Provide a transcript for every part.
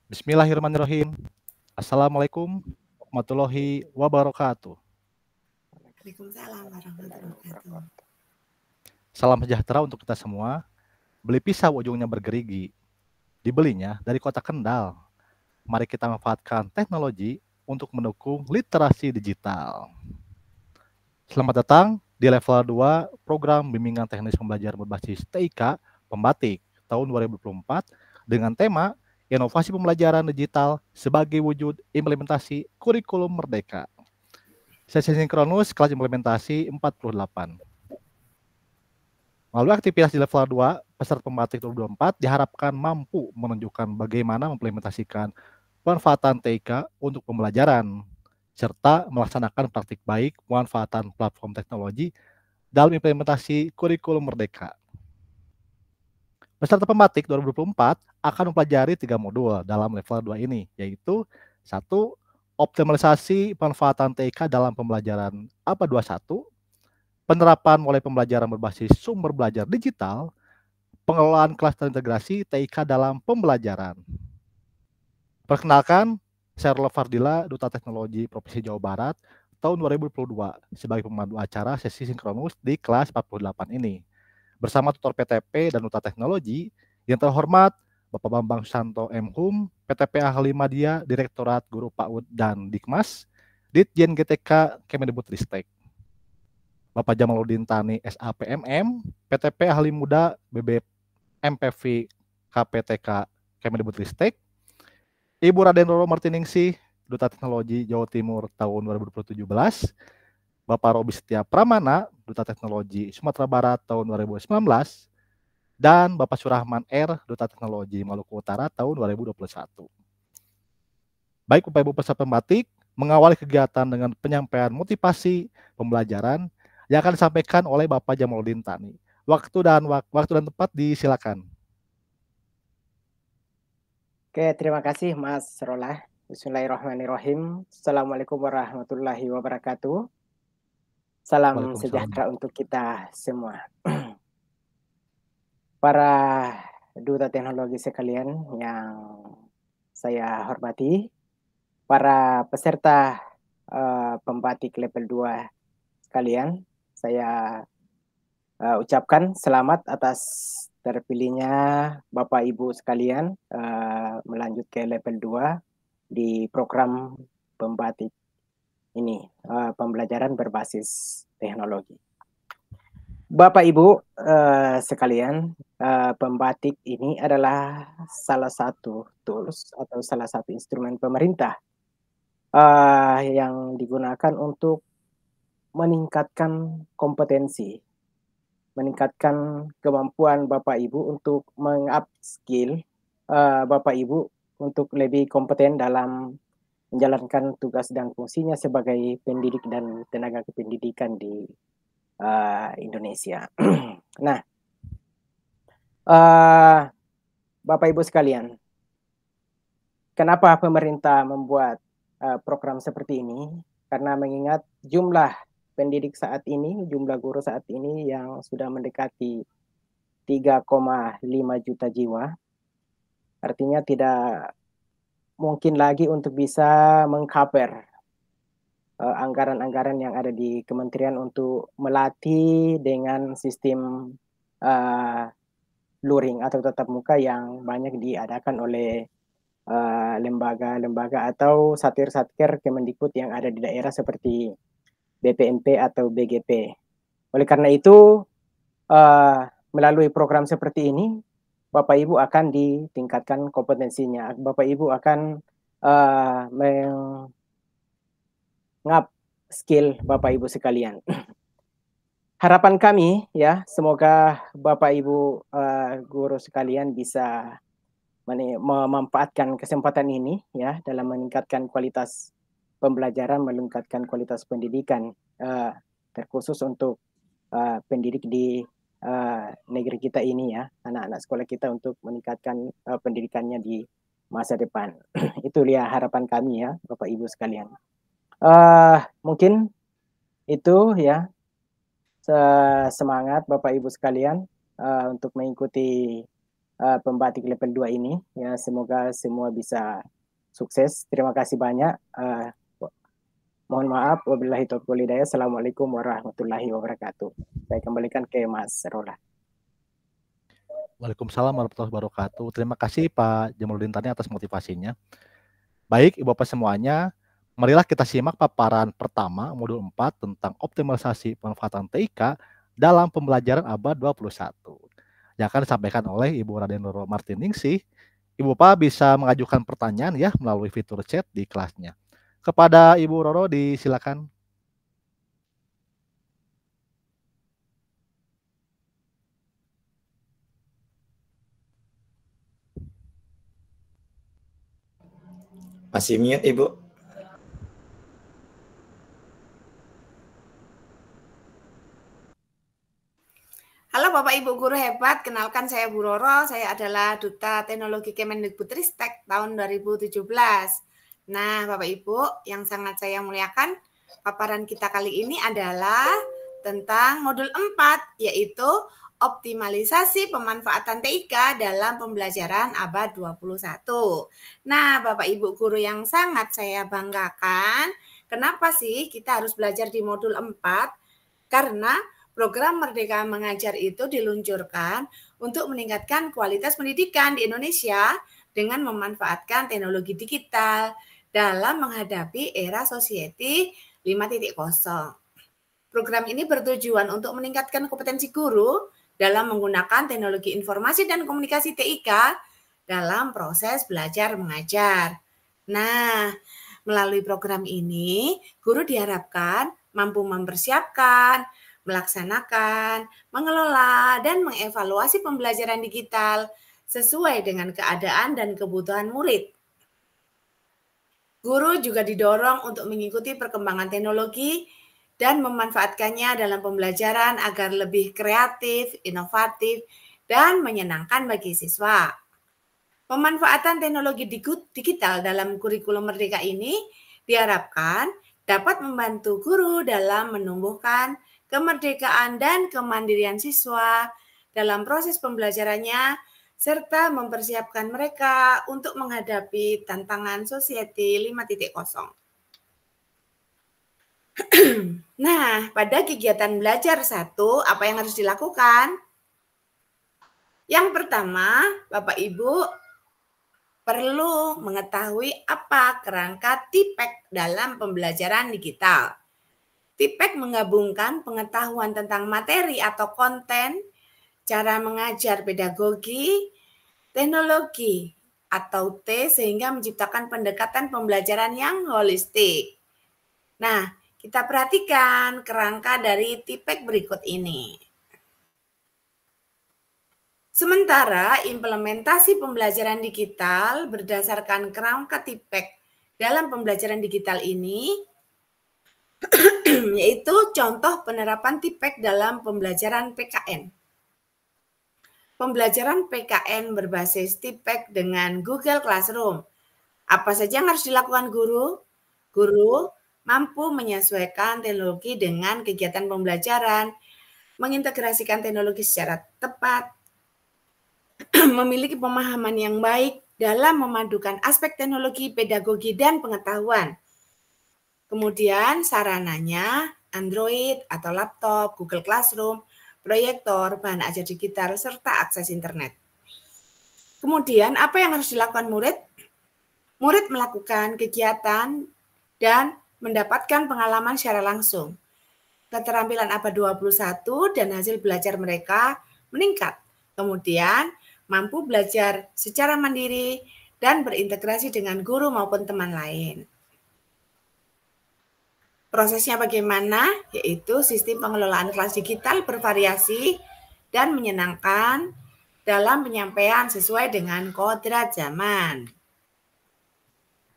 Bismillahirrahmanirrahim. Assalamualaikum warahmatullahi wabarakatuh. Waalaikumsalam warahmatullahi wabarakatuh. Salam sejahtera untuk kita semua. Beli pisau ujungnya bergerigi. Dibelinya dari kota Kendal. Mari kita manfaatkan teknologi untuk mendukung literasi digital. Selamat datang di level 2 program bimbingan teknis pembelajaran berbasis TIK Pembatik tahun 2024 dengan tema Inovasi Pembelajaran Digital sebagai wujud implementasi kurikulum merdeka. Sesi sinkronus kelas implementasi 48. Melalui aktivitas di level 2, peserta pembatik 2024 diharapkan mampu menunjukkan bagaimana mengimplementasikan pemanfaatan TIK untuk pembelajaran, serta melaksanakan praktik baik pemanfaatan platform teknologi dalam implementasi kurikulum merdeka. Peserta pembatik 2024 akan mempelajari 3 modul dalam level 2 ini, yaitu 1. Optimalisasi pemanfaatan TIK dalam pembelajaran APA 21, penerapan mulai pembelajaran berbasis sumber belajar digital, pengelolaan kelas terintegrasi TIK dalam pembelajaran. Perkenalkan, saya Rolf Fardila, Duta Teknologi Provinsi Jawa Barat, tahun 2022, sebagai pemandu acara sesi sinkronus di kelas 48 ini. Bersama tutor PTP dan Duta Teknologi, yang terhormat Bapak Bambang Susanto M.Hum, PTP Ahli Madya, Direktorat Guru PAUD dan Dikmas, Ditjen GTK Kemendikbudristek. Bapak Jamaluddin Tani SAPMM, PTP Ahli Muda BB MPV KPTK Kemendikbudristek. Ibu Raden Roro Martiningsih, Duta Teknologi Jawa Timur tahun 2017. Bapak Robi Setia Pramana, Duta Teknologi Sumatera Barat tahun 2019. Dan Bapak Surahman R, Duta Teknologi Maluku Utara tahun 2021. Baik Bapak Ibu peserta pembatik, mengawali kegiatan dengan penyampaian motivasi pembelajaran yang akan disampaikan oleh Bapak Jamaluddin Tani. Waktu dan tempat disilakan. Oke, terima kasih Mas Rolah. Bismillahirrahmanirrahim. Assalamualaikum warahmatullahi wabarakatuh. Salam sejahtera untuk kita semua. Para duta teknologi sekalian yang saya hormati, para peserta pembatik level 2 sekalian, saya ucapkan selamat atas terpilihnya Bapak Ibu sekalian melanjut ke level 2 di program pembatik ini, pembelajaran berbasis teknologi. Bapak Ibu sekalian, pembatik ini adalah salah satu tools atau salah satu instrumen pemerintah yang digunakan untuk meningkatkan kompetensi, meningkatkan kemampuan Bapak Ibu untuk meng-upskill Bapak Ibu untuk lebih kompeten dalam menjalankan tugas dan fungsinya sebagai pendidik dan tenaga kependidikan di Indonesia. Nah, Bapak Ibu sekalian, kenapa pemerintah membuat program seperti ini? Karena mengingat jumlah pendidik saat ini, jumlah guru saat ini yang sudah mendekati 3,5 juta jiwa, artinya tidak mungkin lagi untuk bisa mengcover anggaran-anggaran yang ada di kementerian untuk melatih dengan sistem luring atau tatap muka yang banyak diadakan oleh lembaga-lembaga atau satker-satker Kemendikbud yang ada di daerah seperti BPMP atau BGP. Oleh karena itu, melalui program seperti ini, Bapak Ibu akan ditingkatkan kompetensinya. Bapak Ibu akan skill Bapak Ibu sekalian. Harapan kami ya, semoga Bapak Ibu guru sekalian bisa memanfaatkan kesempatan ini ya dalam meningkatkan kualitas pembelajaran, meningkatkan kualitas pendidikan terkhusus untuk pendidik di negeri kita ini ya, anak-anak sekolah kita untuk meningkatkan pendidikannya di masa depan. Itu ya harapan kami ya, Bapak Ibu sekalian. Mungkin itu ya, semangat Bapak Ibu sekalian untuk mengikuti pembatik level 2 ini. Ya, semoga semua bisa sukses. Terima kasih banyak. Mohon maaf. Wabillahi taufiq wal hidayah. Assalamualaikum warahmatullahi wabarakatuh. Saya kembalikan ke Mas Rola. Waalaikumsalam warahmatullahi wabarakatuh. Terima kasih Pak Jamaluddin Tani atas motivasinya. Baik, Ibu Bapak semuanya, marilah kita simak paparan pertama modul 4 tentang optimalisasi pemanfaatan TIK dalam pembelajaran abad 21. Yang akan disampaikan oleh Ibu Raden Roro Martiningsih. Ibu Bapak bisa mengajukan pertanyaan ya melalui fitur chat di kelasnya. Kepada Ibu Roro disilakan. Masih mute, Ibu. Halo Bapak Ibu Guru hebat, kenalkan saya Bu Roro, saya adalah Duta Teknologi Kemendikbudristek tahun 2017. Nah Bapak Ibu yang sangat saya muliakan, paparan kita kali ini adalah tentang modul 4, yaitu optimalisasi pemanfaatan TIK dalam pembelajaran abad 21. Nah Bapak Ibu Guru yang sangat saya banggakan, kenapa sih kita harus belajar di modul 4? Karena program Merdeka Mengajar itu diluncurkan untuk meningkatkan kualitas pendidikan di Indonesia dengan memanfaatkan teknologi digital dalam menghadapi era society 5.0. Program ini bertujuan untuk meningkatkan kompetensi guru dalam menggunakan teknologi informasi dan komunikasi TIK dalam proses belajar mengajar. Nah, melalui program ini, guru diharapkan mampu mempersiapkan, melaksanakan, mengelola, dan mengevaluasi pembelajaran digital sesuai dengan keadaan dan kebutuhan murid. Guru juga didorong untuk mengikuti perkembangan teknologi dan memanfaatkannya dalam pembelajaran agar lebih kreatif, inovatif, dan menyenangkan bagi siswa. Pemanfaatan teknologi digital dalam kurikulum Merdeka ini diharapkan dapat membantu guru dalam menumbuhkan kemerdekaan dan kemandirian siswa dalam proses pembelajarannya, serta mempersiapkan mereka untuk menghadapi tantangan society 5.0. Nah, pada kegiatan belajar 1, apa yang harus dilakukan? Yang pertama, Bapak Ibu perlu mengetahui apa kerangka TIPEK dalam pembelajaran digital. TIPEK menggabungkan pengetahuan tentang materi atau konten, cara mengajar pedagogi, teknologi atau T sehingga menciptakan pendekatan pembelajaran yang holistik. Nah, kita perhatikan kerangka dari TIPEK berikut ini. Sementara implementasi pembelajaran digital berdasarkan kerangka TIPEK dalam pembelajaran digital ini yaitu contoh penerapan TIPEK dalam pembelajaran PKN. Pembelajaran PKN berbasis TIPEK dengan Google Classroom. Apa saja yang harus dilakukan guru? Guru mampu menyesuaikan teknologi dengan kegiatan pembelajaran, mengintegrasikan teknologi secara tepat, memiliki pemahaman yang baik dalam memadukan aspek teknologi, pedagogi, dan pengetahuan. Kemudian sarananya Android atau laptop, Google Classroom, proyektor, bahan ajar digital, serta akses internet. Kemudian apa yang harus dilakukan murid? Murid melakukan kegiatan dan mendapatkan pengalaman secara langsung. Keterampilan abad 21 dan hasil belajar mereka meningkat. Kemudian mampu belajar secara mandiri dan berintegrasi dengan guru maupun teman lain. Prosesnya bagaimana? Yaitu sistem pengelolaan kelas digital bervariasi dan menyenangkan dalam penyampaian sesuai dengan kodrat zaman.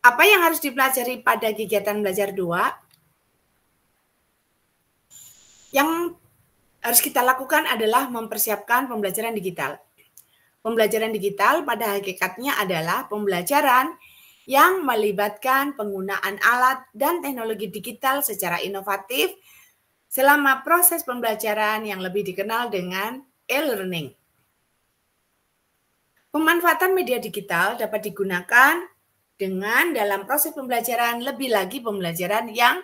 Apa yang harus dipelajari pada kegiatan belajar 2? Yang harus kita lakukan adalah mempersiapkan pembelajaran digital. Pembelajaran digital pada hakikatnya adalah pembelajaran yang melibatkan penggunaan alat dan teknologi digital secara inovatif selama proses pembelajaran yang lebih dikenal dengan e-learning. Pemanfaatan media digital dapat digunakan dengan dalam proses pembelajaran, lebih lagi pembelajaran yang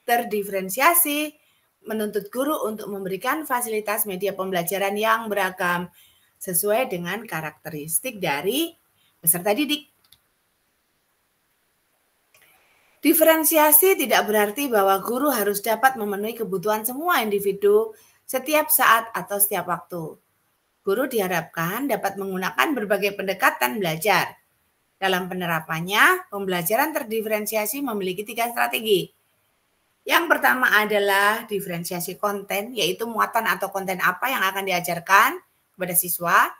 terdiferensiasi, menuntut guru untuk memberikan fasilitas media pembelajaran yang beragam sesuai dengan karakteristik dari peserta didik. Diferensiasi tidak berarti bahwa guru harus dapat memenuhi kebutuhan semua individu setiap saat atau setiap waktu. Guru diharapkan dapat menggunakan berbagai pendekatan belajar. Dalam penerapannya, pembelajaran terdiferensiasi memiliki 3 strategi. Yang pertama adalah diferensiasi konten, yaitu muatan atau konten apa yang akan diajarkan kepada siswa.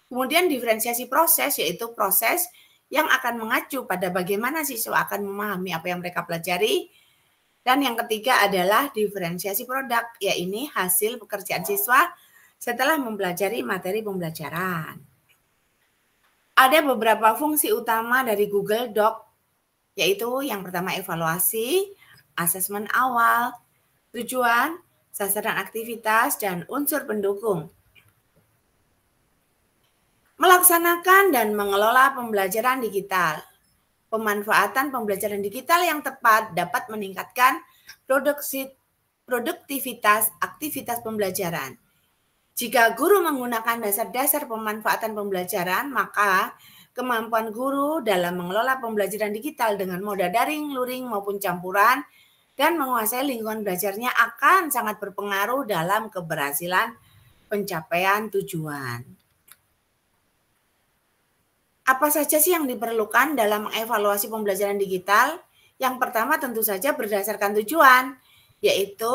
Kemudian diferensiasi proses, yaitu proses yang akan mengacu pada bagaimana siswa akan memahami apa yang mereka pelajari. Dan yang ketiga adalah diferensiasi produk, yaitu hasil pekerjaan siswa setelah mempelajari materi pembelajaran. Ada beberapa fungsi utama dari Google Doc, yaitu yang pertama evaluasi, asesmen awal, tujuan, sasaran aktivitas, dan unsur pendukung. Melaksanakan dan mengelola pembelajaran digital. Pemanfaatan pembelajaran digital yang tepat dapat meningkatkan produktivitas aktivitas pembelajaran. Jika guru menggunakan dasar-dasar pemanfaatan pembelajaran, maka kemampuan guru dalam mengelola pembelajaran digital dengan moda daring, luring, maupun campuran, dan menguasai lingkungan belajarnya akan sangat berpengaruh dalam keberhasilan pencapaian tujuan. Apa saja sih yang diperlukan dalam mengevaluasi pembelajaran digital? Yang pertama tentu saja berdasarkan tujuan, yaitu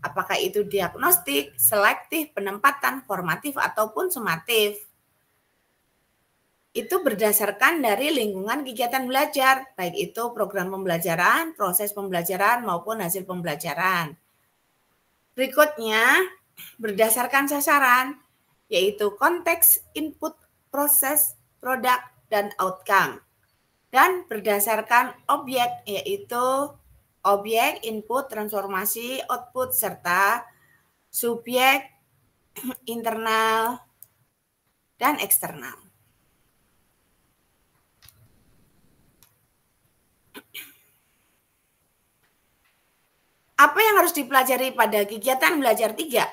apakah itu diagnostik, selektif, penempatan, formatif, ataupun sumatif. Itu berdasarkan dari lingkungan kegiatan belajar, baik itu program pembelajaran, proses pembelajaran, maupun hasil pembelajaran. Berikutnya, berdasarkan sasaran, yaitu konteks, input, proses, produk, dan outcome. Dan berdasarkan objek, yaitu objek, input, transformasi, output, serta subjek, internal, dan eksternal. Apa yang harus dipelajari pada kegiatan belajar 3?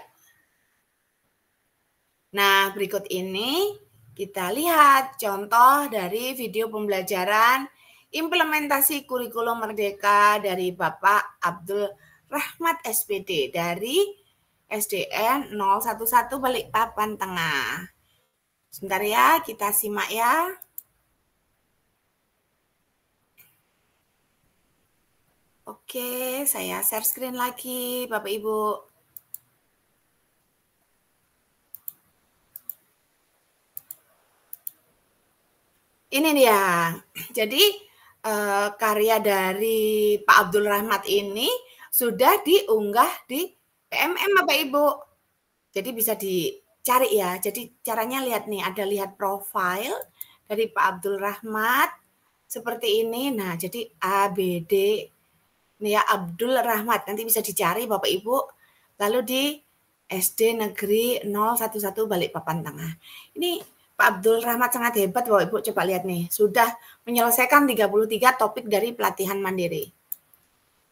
Nah, berikut ini kita lihat contoh dari video pembelajaran implementasi kurikulum Merdeka dari Bapak Abdul Rahmat SPD dari SDN 011 Balikpapan Tengah. Sebentar ya, kita simak ya. Oke, saya share screen lagi, Bapak Ibu. Ini dia. Jadi karya dari Pak Abdul Rahmat ini sudah diunggah di PMM Bapak Ibu. Jadi bisa dicari ya. Jadi caranya lihat nih, ada lihat profil dari Pak Abdul Rahmat seperti ini. Nah, jadi ABD ini ya Abdul Rahmat. Nanti bisa dicari Bapak Ibu. Lalu di SD Negeri 011 Balikpapan Tengah. Ini Pak Abdul Rahmat sangat hebat Bapak Ibu, coba lihat nih. Sudah menyelesaikan 33 topik dari pelatihan mandiri.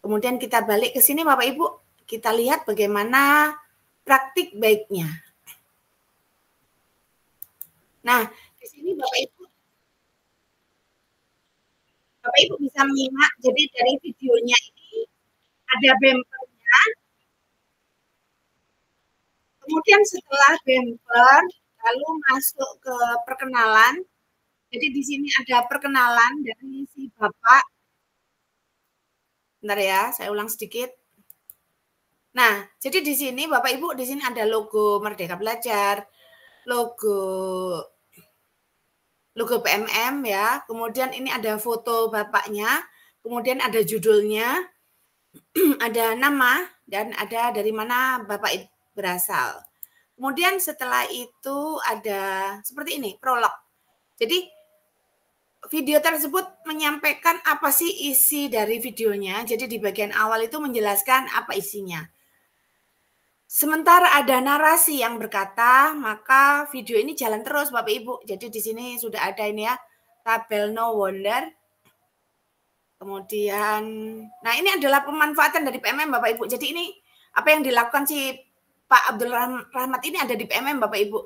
Kemudian kita balik ke sini Bapak Ibu, kita lihat bagaimana praktik baiknya. Nah, di sini Bapak Ibu bisa menyimak, jadi dari videonya ini ada bumpernya. Kemudian setelah bumper, lalu masuk ke perkenalan. Jadi di sini ada perkenalan dari si Bapak. Bentar ya, saya ulang sedikit. Nah, jadi di sini Bapak Ibu, di sini ada logo Merdeka Belajar, logo PMM ya. Kemudian ini ada foto bapaknya, kemudian ada judulnya, ada nama, dan ada dari mana Bapak berasal. Kemudian setelah itu ada seperti ini, prolog. Jadi video tersebut menyampaikan apa sih isi dari videonya. Jadi di bagian awal itu menjelaskan apa isinya. Sementara ada narasi yang berkata, maka video ini jalan terus Bapak Ibu. Jadi di sini sudah ada ini ya, tabel no wonder. Kemudian, nah ini adalah pemanfaatan dari PMM Bapak Ibu. Jadi ini apa yang dilakukan si Pak Abdul Rahmat ini ada di PMM Bapak Ibu.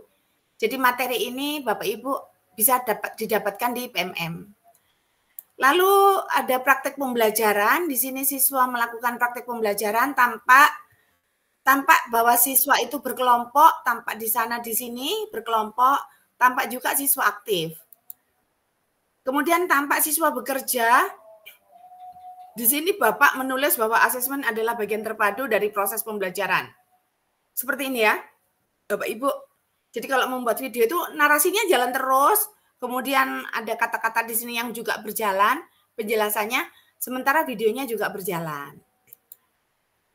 Jadi materi ini Bapak Ibu bisa didapatkan di PMM. Lalu ada praktek pembelajaran. Di sini siswa melakukan praktek pembelajaran tampak bahwa siswa itu berkelompok, tampak di sana di sini berkelompok, tampak juga siswa aktif. Kemudian tampak siswa bekerja. Di sini Bapak menulis bahwa asesmen adalah bagian terpadu dari proses pembelajaran. Seperti ini ya, Bapak Ibu. Jadi kalau membuat video itu narasinya jalan terus, kemudian ada kata-kata di sini yang juga berjalan, penjelasannya, sementara videonya juga berjalan.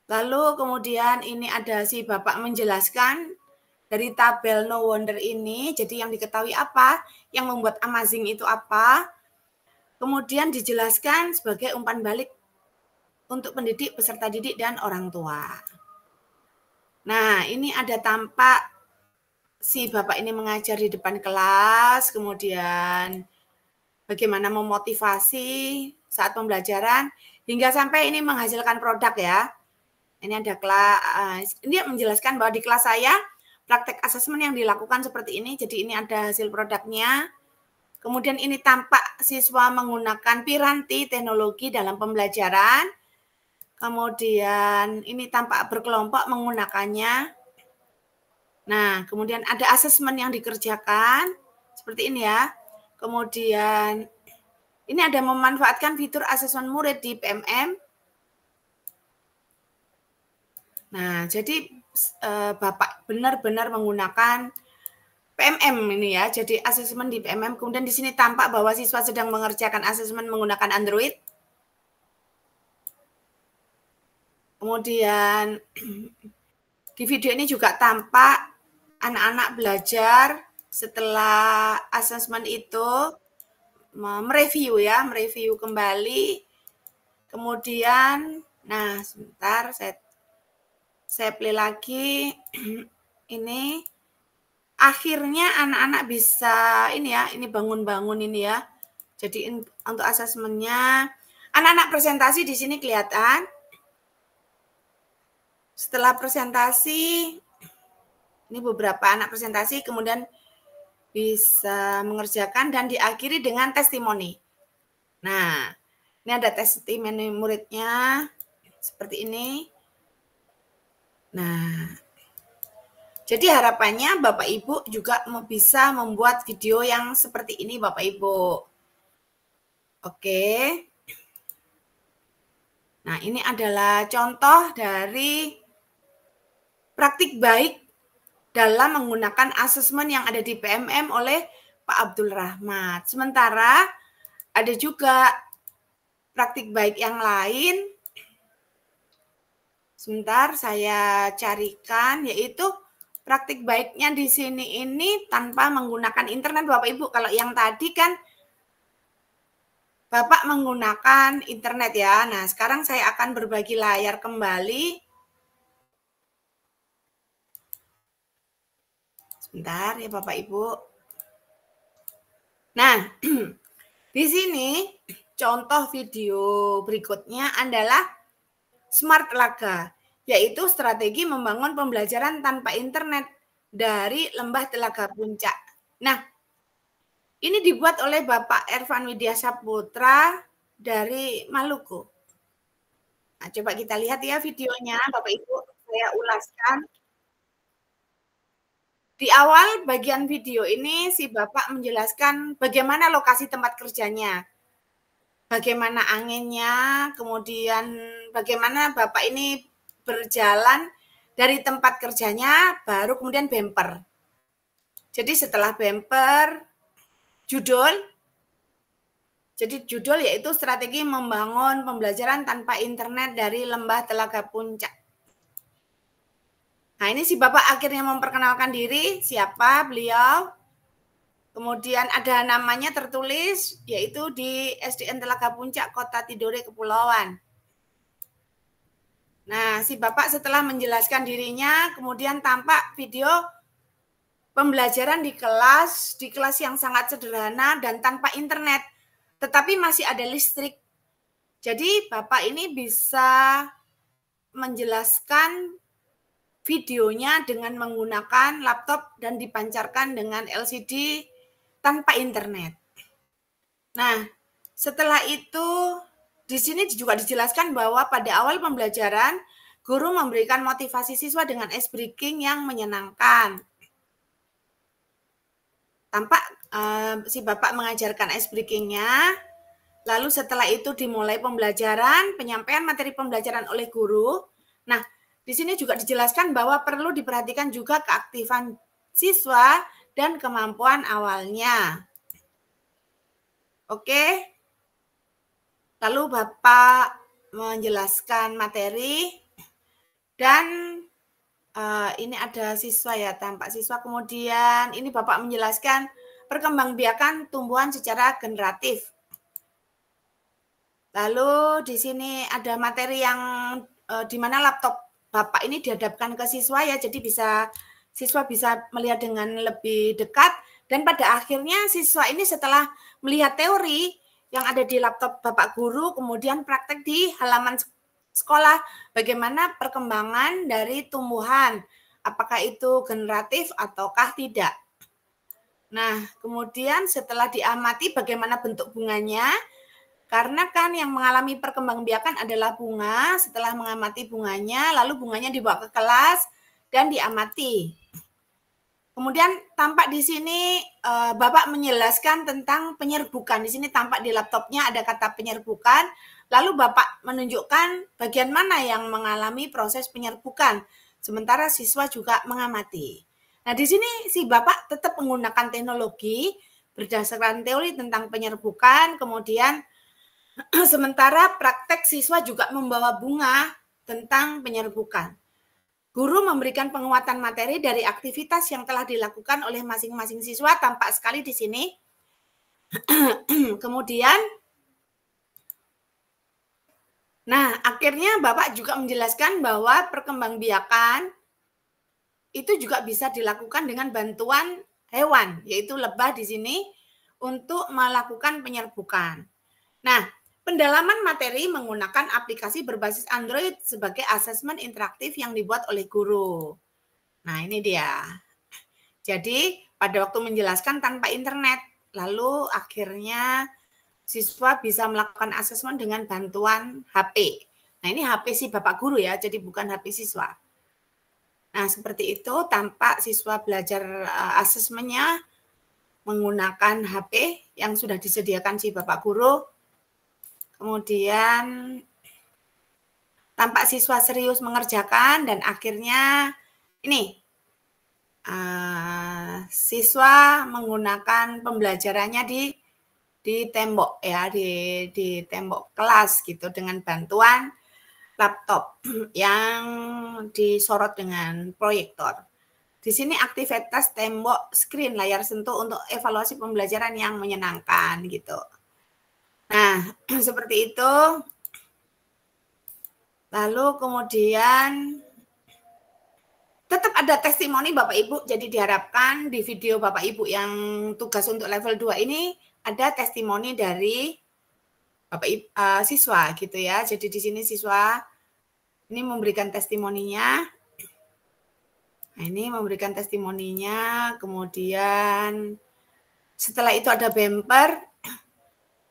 Lalu kemudian ini ada si Bapak menjelaskan dari tabel no wonder ini, jadi yang diketahui apa, yang membuat amazing itu apa, kemudian dijelaskan sebagai umpan balik untuk pendidik, peserta didik, dan orang tua. Nah, ini ada tampak si Bapak ini mengajar di depan kelas, kemudian bagaimana memotivasi saat pembelajaran, hingga sampai ini menghasilkan produk ya. Ini ada kelas, ini menjelaskan bahwa di kelas saya praktek asesmen yang dilakukan seperti ini, jadi ini ada hasil produknya. Kemudian ini tampak siswa menggunakan piranti teknologi dalam pembelajaran. Kemudian ini tampak berkelompok menggunakannya. Nah, kemudian ada asesmen yang dikerjakan, seperti ini ya. Kemudian ini ada memanfaatkan fitur asesmen murid di PMM. Nah, jadi Bapak benar-benar menggunakan PMM ini ya, jadi asesmen di PMM. Kemudian di sini tampak bahwa siswa sedang mengerjakan asesmen menggunakan Android. Kemudian di video ini juga tampak anak-anak belajar setelah asesmen itu mereview ya, mereview kembali. Kemudian, nah sebentar saya play lagi. Ini akhirnya anak-anak bisa ini ya, ini bangun-bangun ini ya. Jadi untuk asesmennya, anak-anak presentasi di sini kelihatan. Setelah presentasi, ini beberapa anak presentasi, kemudian bisa mengerjakan dan diakhiri dengan testimoni. Nah, ini ada testimoni muridnya seperti ini. Nah, jadi harapannya Bapak Ibu juga bisa membuat video yang seperti ini Bapak Ibu. Oke. Nah, ini adalah contoh dari praktik baik dalam menggunakan asesmen yang ada di PMM oleh Pak Abdul Rahmat. Sementara ada juga praktik baik yang lain. Sebentar saya carikan, yaitu praktik baiknya di sini ini tanpa menggunakan internet Bapak Ibu. Kalau yang tadi kan Bapak menggunakan internet ya. Nah, sekarang saya akan berbagi layar kembali. Sebentar ya Bapak Ibu. Nah, di sini contoh video berikutnya adalah Smart Laga, yaitu strategi membangun pembelajaran tanpa internet dari Lembah Telaga Puncak. Nah, ini dibuat oleh Bapak Ervan Widya Saputra dari Maluku. Nah, coba kita lihat ya videonya, Bapak Ibu, saya ulaskan. Di awal bagian video ini si Bapak menjelaskan bagaimana lokasi tempat kerjanya, bagaimana anginnya, kemudian bagaimana Bapak ini berjalan dari tempat kerjanya, baru kemudian bumper. Jadi setelah bumper, judul. Jadi judul yaitu strategi membangun pembelajaran tanpa internet dari Lembah Telaga Puncak. Nah, ini si Bapak akhirnya memperkenalkan diri, siapa beliau. Kemudian ada namanya tertulis, yaitu di SDN Telaga Puncak, Kota Tidore, Kepulauan. Nah, si Bapak setelah menjelaskan dirinya, kemudian tampak video pembelajaran di kelas yang sangat sederhana dan tanpa internet, tetapi masih ada listrik. Jadi Bapak ini bisa menjelaskan videonya dengan menggunakan laptop dan dipancarkan dengan LCD tanpa internet. Nah, setelah itu di sini juga dijelaskan bahwa pada awal pembelajaran, guru memberikan motivasi siswa dengan ice breaking yang menyenangkan. Tampak si Bapak mengajarkan ice breaking-nya, lalu setelah itu dimulai pembelajaran, penyampaian materi pembelajaran oleh guru. Nah, di sini juga dijelaskan bahwa perlu diperhatikan juga keaktifan siswa dan kemampuan awalnya. Oke. Lalu Bapak menjelaskan materi dan ini ada siswa ya, tampak siswa. Kemudian ini Bapak menjelaskan perkembangbiakan tumbuhan secara generatif. Lalu di sini ada materi yang di mana laptop Bapak ini dihadapkan ke siswa ya, jadi siswa bisa melihat dengan lebih dekat, dan pada akhirnya siswa ini setelah melihat teori yang ada di laptop Bapak guru, kemudian praktek di halaman sekolah, bagaimana perkembangan dari tumbuhan, apakah itu generatif ataukah tidak. Nah, kemudian setelah diamati bagaimana bentuk bunganya, karena kan yang mengalami perkembangbiakan adalah bunga, setelah mengamati bunganya, lalu bunganya dibawa ke kelas dan diamati. Kemudian tampak di sini Bapak menjelaskan tentang penyerbukan. Di sini tampak di laptopnya ada kata penyerbukan. Lalu Bapak menunjukkan bagian mana yang mengalami proses penyerbukan. Sementara siswa juga mengamati. Nah, di sini si Bapak tetap menggunakan teknologi berdasarkan teori tentang penyerbukan. Kemudian sementara praktek siswa juga membawa bunga tentang penyerbukan. Guru memberikan penguatan materi dari aktivitas yang telah dilakukan oleh masing-masing siswa, tampak sekali di sini. Kemudian, nah akhirnya Bapak juga menjelaskan bahwa perkembangbiakan itu juga bisa dilakukan dengan bantuan hewan, yaitu lebah di sini, untuk melakukan penyerbukan. Nah, pendalaman materi menggunakan aplikasi berbasis Android sebagai asesmen interaktif yang dibuat oleh guru. Nah, ini dia. Jadi, pada waktu menjelaskan tanpa internet, lalu akhirnya siswa bisa melakukan asesmen dengan bantuan HP. Nah, ini HP si Bapak guru ya, jadi bukan HP siswa. Nah, seperti itu tampak siswa belajar asesmennya menggunakan HP yang sudah disediakan si Bapak guru. Kemudian tampak siswa serius mengerjakan dan akhirnya ini siswa menggunakan pembelajarannya di tembok ya, di tembok kelas gitu dengan bantuan laptop yang disorot dengan proyektor. Di sini aktivitas tembok screen layar sentuh untuk evaluasi pembelajaran yang menyenangkan gitu. Nah, seperti itu. Lalu kemudian tetap ada testimoni Bapak Ibu, jadi diharapkan di video Bapak Ibu yang tugas untuk level 2 ini ada testimoni dari Bapak Ibu, siswa gitu ya. Jadi di sini siswa ini memberikan testimoninya. Nah, ini memberikan testimoninya, kemudian setelah itu ada bumper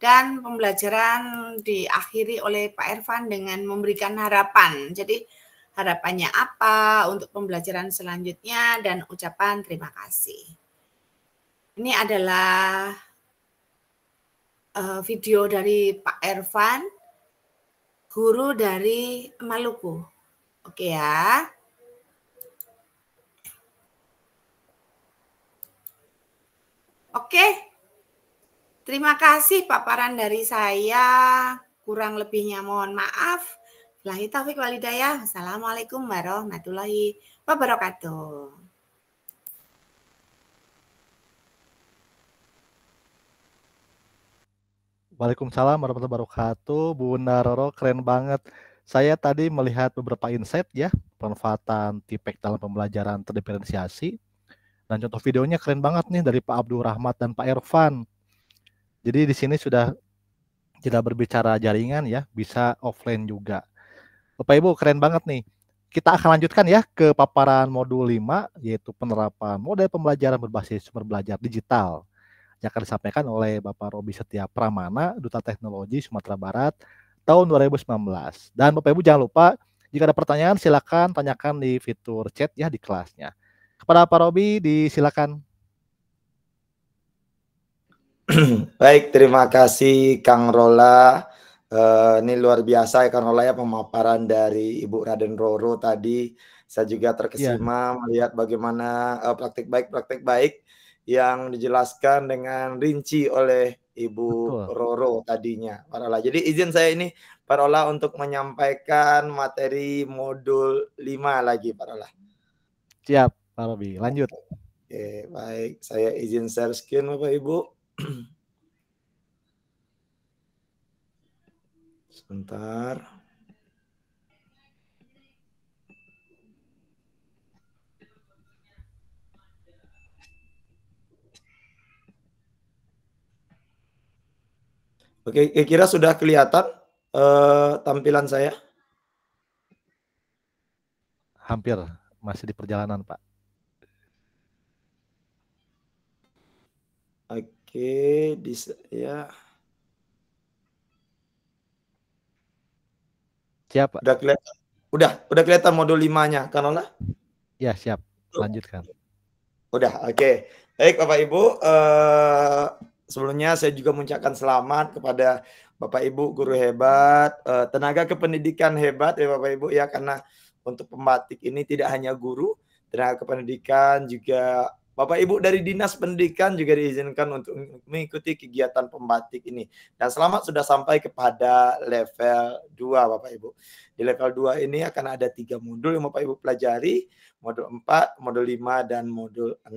dan pembelajaran diakhiri oleh Pak Ervan dengan memberikan harapan. Jadi harapannya apa untuk pembelajaran selanjutnya dan ucapan terima kasih. Ini adalah video dari Pak Ervan, guru dari Maluku. Oke ya. Oke. Terima kasih paparan dari saya. Kurang lebihnya mohon maaf. Billahi taufiq wal hidayah. Assalamualaikum warahmatullahi wabarakatuh. Waalaikumsalam warahmatullahi wabarakatuh. Bunda Roro keren banget. Saya tadi melihat beberapa insight ya, pemanfaatan TPEC dalam pembelajaran terdiferensiasi. Dan contoh videonya keren banget nih dari Pak Abdul Rahmat dan Pak Irfan. Jadi di sini sudah tidak berbicara jaringan ya, bisa offline juga. Bapak Ibu keren banget nih. Kita akan lanjutkan ya ke paparan modul 5, yaitu penerapan model pembelajaran berbasis sumber belajar digital yang akan disampaikan oleh Bapak Robi Setia Pramana, Duta Teknologi Sumatera Barat tahun 2019. Dan Bapak Ibu jangan lupa, jika ada pertanyaan silakan tanyakan di fitur chat ya di kelasnya. Kepada Pak Robi, disilakan. Baik, terima kasih Kang Rola. Ini luar biasa ya Kang Rola ya, pemaparan dari Ibu Raden Roro tadi. Saya juga terkesima melihat bagaimana praktik baik yang dijelaskan dengan rinci oleh Ibu Roro tadinya. Pak Rola. Jadi izin saya ini Pak Rola untuk menyampaikan materi modul 5 lagi Pak Rola. Siap Pak Robi, lanjut. Oke, baik. Saya izin share screen Bapak Ibu. Sebentar. Oke, kira sudah kelihatan tampilan saya? Hampir, masih di perjalanan Pak. Oke, ya. Siap Pak. Udah kelihatan. Udah kelihatan modul 5-nya, Kanola? Ya, siap. Lanjutkan. Udah, oke. Baik Bapak Ibu, sebelumnya saya juga mengucapkan selamat kepada Bapak Ibu guru hebat, tenaga kependidikan hebat ya Bapak Ibu ya, karena untuk pembatik ini tidak hanya guru, tenaga kependidikan juga Bapak Ibu dari Dinas Pendidikan juga diizinkan untuk mengikuti kegiatan pembatik ini. Dan selamat sudah sampai kepada level 2 Bapak Ibu. Di level 2 ini akan ada 3 modul yang Bapak Ibu pelajari, modul 4, modul 5, dan modul 6.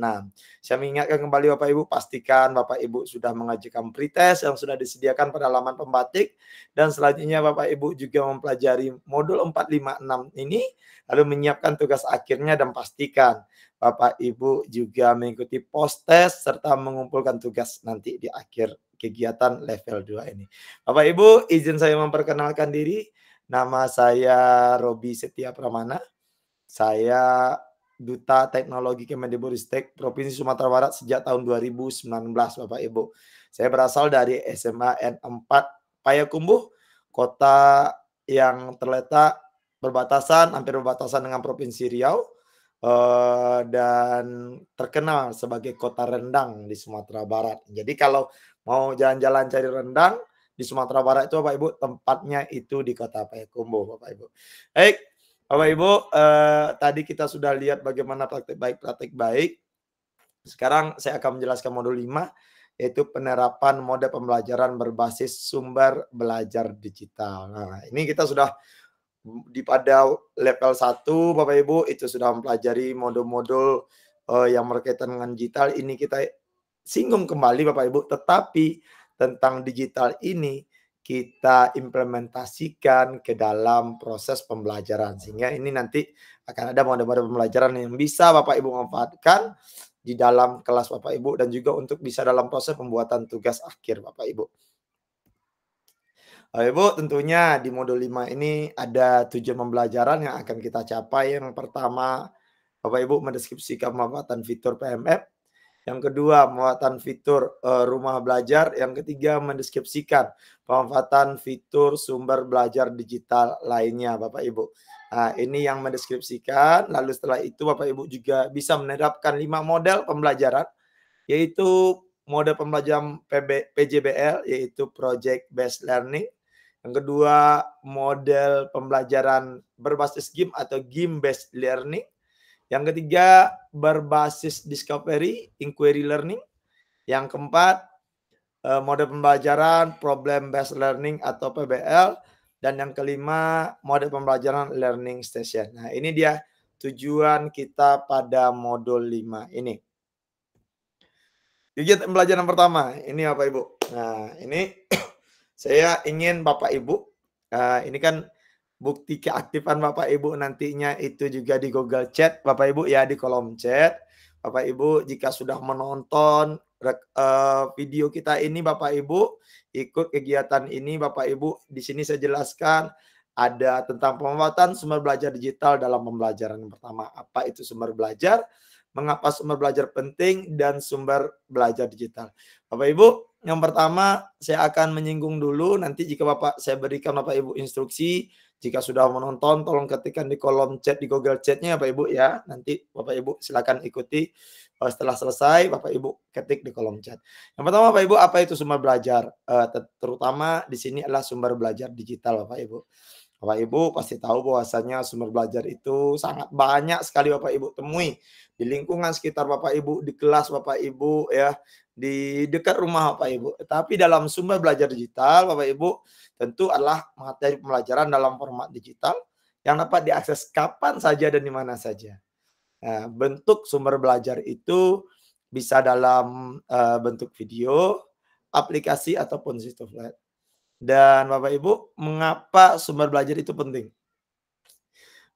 Saya mengingatkan kembali Bapak Ibu, pastikan Bapak Ibu sudah mengajukan pretest yang sudah disediakan pada halaman pembatik. Dan selanjutnya Bapak Ibu juga mempelajari modul 4, 5, 6 ini, lalu menyiapkan tugas akhirnya dan pastikan Bapak Ibu juga mengikuti post-test serta mengumpulkan tugas nanti di akhir kegiatan level 2 ini. Bapak Ibu, izin saya memperkenalkan diri. Nama saya Robi Setia Pramana. Saya Duta Teknologi Kemendikbudristek Provinsi Sumatera Barat sejak tahun 2019, Bapak Ibu. Saya berasal dari SMA N4 Payakumbuh, kota yang terletak hampir berbatasan dengan Provinsi Riau, dan terkenal sebagai kota rendang di Sumatera Barat. Jadi kalau mau jalan-jalan cari rendang di Sumatera Barat itu Bapak Ibu, tempatnya itu di kota Payakumbuh Bapak Ibu. Baik, Bapak Ibu, tadi kita sudah lihat bagaimana praktik baik. Sekarang saya akan menjelaskan modul 5, yaitu penerapan mode pembelajaran berbasis sumber belajar digital. Nah, ini kita sudah pada level 1 Bapak Ibu itu sudah mempelajari modul-modul yang berkaitan dengan digital. Ini kita singgung kembali Bapak Ibu, tetapi tentang digital ini kita implementasikan ke dalam proses pembelajaran, sehingga ini nanti akan ada mode-mode pembelajaran yang bisa Bapak Ibu manfaatkan di dalam kelas Bapak Ibu dan juga untuk bisa dalam proses pembuatan tugas akhir Bapak Ibu. Bapak Ibu, tentunya di modul 5 ini ada tujuan pembelajaran yang akan kita capai. Yang pertama, Bapak Ibu mendeskripsikan pemanfaatan fitur PMF. Yang kedua, pemanfaatan fitur rumah belajar. Yang ketiga, mendeskripsikan pemanfaatan fitur sumber belajar digital lainnya, Bapak Ibu. Nah, ini yang mendeskripsikan. Lalu setelah itu, Bapak Ibu juga bisa menerapkan 5 model pembelajaran, yaitu mode pembelajaran PJBL, yaitu Project Based Learning. Yang kedua, model pembelajaran berbasis game atau Game Based Learning. Yang ketiga, berbasis discovery, inquiry learning. Yang keempat, mode pembelajaran problem based learning atau PBL. Dan yang kelima, mode pembelajaran learning station. Nah, ini dia tujuan kita pada modul 5 ini. Kegiatan pembelajaran pertama, ini Bapak Ibu. Nah, ini saya ingin Bapak Ibu, ini kan bukti keaktifan Bapak Ibu nantinya itu juga di Google Chat Bapak Ibu ya, di kolom chat. Bapak Ibu jika sudah menonton video kita ini Bapak Ibu, ikut kegiatan ini Bapak Ibu, di sini saya jelaskan ada tentang pemanfaatan sumber belajar digital dalam pembelajaran. Yang pertama, apa itu sumber belajar, mengapa sumber belajar penting, dan sumber belajar digital. Bapak Ibu, yang pertama saya akan menyinggung dulu, nanti jika saya berikan Bapak Ibu instruksi, jika sudah menonton tolong ketikkan di kolom chat di Google Chat-nya Bapak Ibu ya. Nanti Bapak Ibu silakan ikuti. Setelah selesai Bapak Ibu ketik di kolom chat. Yang pertama Bapak Ibu, apa itu sumber belajar? Terutama di sini adalah sumber belajar digital Bapak Ibu. Bapak Ibu pasti tahu bahwasanya sumber belajar itu sangat banyak sekali Bapak Ibu temui di lingkungan sekitar Bapak Ibu, di kelas Bapak Ibu ya, di dekat rumah Bapak Ibu. Tapi dalam sumber belajar digital Bapak Ibu tentu adalah materi pembelajaran dalam format digital yang dapat diakses kapan saja dan di mana saja. Nah, bentuk sumber belajar itu bisa dalam bentuk video, aplikasi ataupun situs web. Dan Bapak Ibu, mengapa sumber belajar itu penting?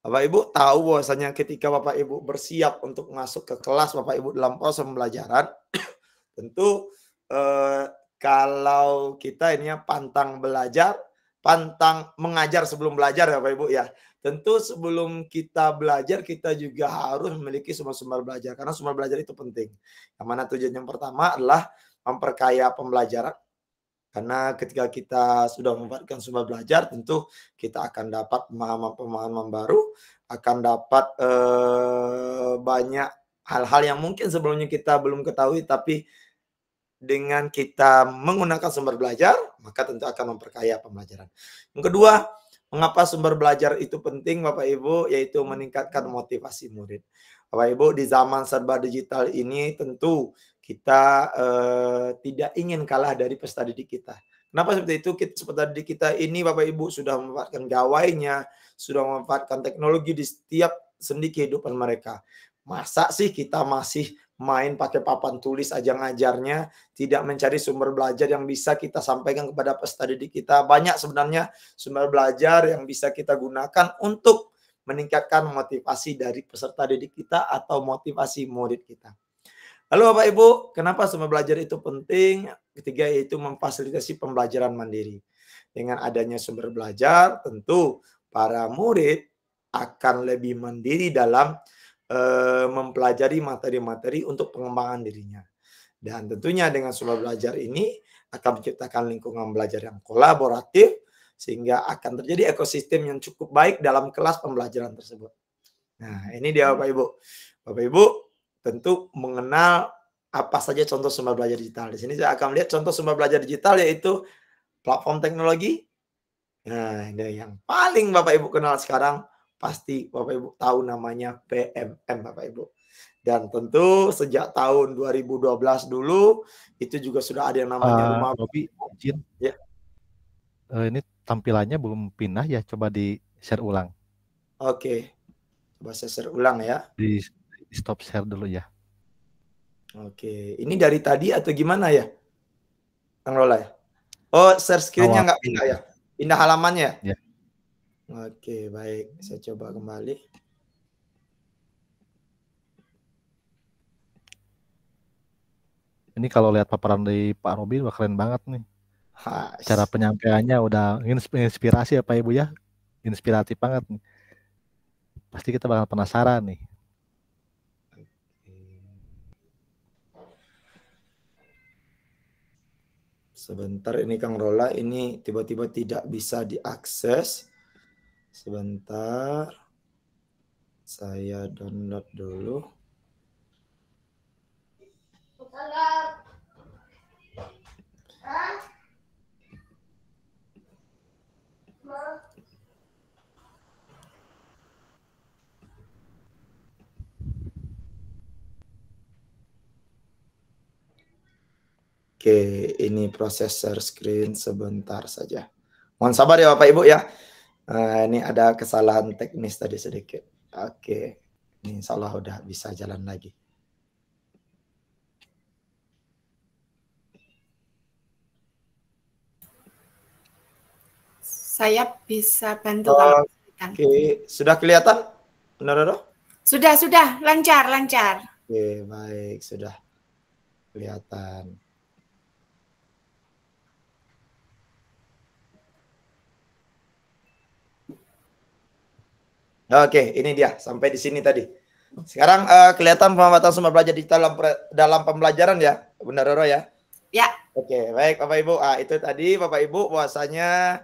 Bapak Ibu tahu bahwasanya ketika Bapak Ibu bersiap untuk masuk ke kelas Bapak Ibu dalam proses pembelajaran, tentu kalau kita ini pantang belajar, pantang mengajar sebelum belajar ya Bapak Ibu ya. Tentu sebelum kita belajar kita juga harus memiliki sumber-sumber belajar karena sumber belajar itu penting. Yang mana tujuan yang pertama adalah memperkaya pembelajaran. Karena ketika kita sudah memanfaatkan sumber belajar, tentu kita akan dapat pemahaman-pemahaman baru, akan dapat banyak hal-hal yang mungkin sebelumnya kita belum ketahui, tapi dengan kita menggunakan sumber belajar, maka tentu akan memperkaya pembelajaran. Yang kedua, mengapa sumber belajar itu penting Bapak Ibu, yaitu meningkatkan motivasi murid. Bapak Ibu, di zaman serba digital ini tentu kita tidak ingin kalah dari peserta didik kita. Kenapa seperti itu? Peserta didik kita ini Bapak Ibu sudah memanfaatkan gawainya, sudah memanfaatkan teknologi di setiap sendi kehidupan mereka. Masa sih kita masih main pakai papan tulis aja ngajarnya, tidak mencari sumber belajar yang bisa kita sampaikan kepada peserta didik kita. Banyak sebenarnya sumber belajar yang bisa kita gunakan untuk meningkatkan motivasi dari peserta didik kita atau motivasi murid kita. Lalu Bapak Ibu, kenapa sumber belajar itu penting? Ketiga yaitu memfasilitasi pembelajaran mandiri. Dengan adanya sumber belajar, tentu para murid akan lebih mandiri dalam mempelajari materi-materi untuk pengembangan dirinya. Dan tentunya dengan sumber belajar ini akan menciptakan lingkungan belajar yang kolaboratif sehingga akan terjadi ekosistem yang cukup baik dalam kelas pembelajaran tersebut. Nah, ini dia Bapak Ibu. Bapak Ibu tentu mengenal apa saja contoh sumber belajar digital. Di sini saya akan melihat contoh sumber belajar digital yaitu platform teknologi. Nah, ini yang paling Bapak Ibu kenal sekarang pasti Bapak Ibu tahu namanya PMM Bapak Ibu. Dan tentu sejak tahun 2012 dulu itu juga sudah ada yang namanya rumah Robi, izin. Ya. Ini tampilannya belum pindah ya, coba di share ulang. Oke. Coba saya share ulang ya. Di stop share dulu ya. Oke, ini dari tadi atau gimana ya? Kang Rola ya? Oh, share screen-nya nggak pindah ya? Pindah halamannya ya? Oke, baik. Saya coba kembali. Ini kalau lihat paparan dari Pak Robi wah keren banget nih. Cara penyampaiannya udah inspirasi ya Pak Ibu ya. Inspiratif banget nih. Pasti kita bakal penasaran nih. Sebentar ini Kang Rola, ini tiba-tiba tidak bisa diakses. Sebentar. Saya download dulu. Oke, ini proses share screen sebentar saja. Mohon sabar ya Bapak Ibu ya. Ini ada kesalahan teknis tadi sedikit. Oke, ini insya Allah udah bisa jalan lagi. Saya bisa bantu kalau Oke, sudah kelihatan? Benar? Sudah, lancar. Oke, baik, sudah kelihatan. Oke, ini dia sampai di sini tadi. Sekarang kelihatan pemanfaatan sumber belajar digital dalam pembelajaran ya, Bunda Roro ya? Ya. Oke, baik Bapak Ibu. Itu tadi Bapak Ibu bahwasanya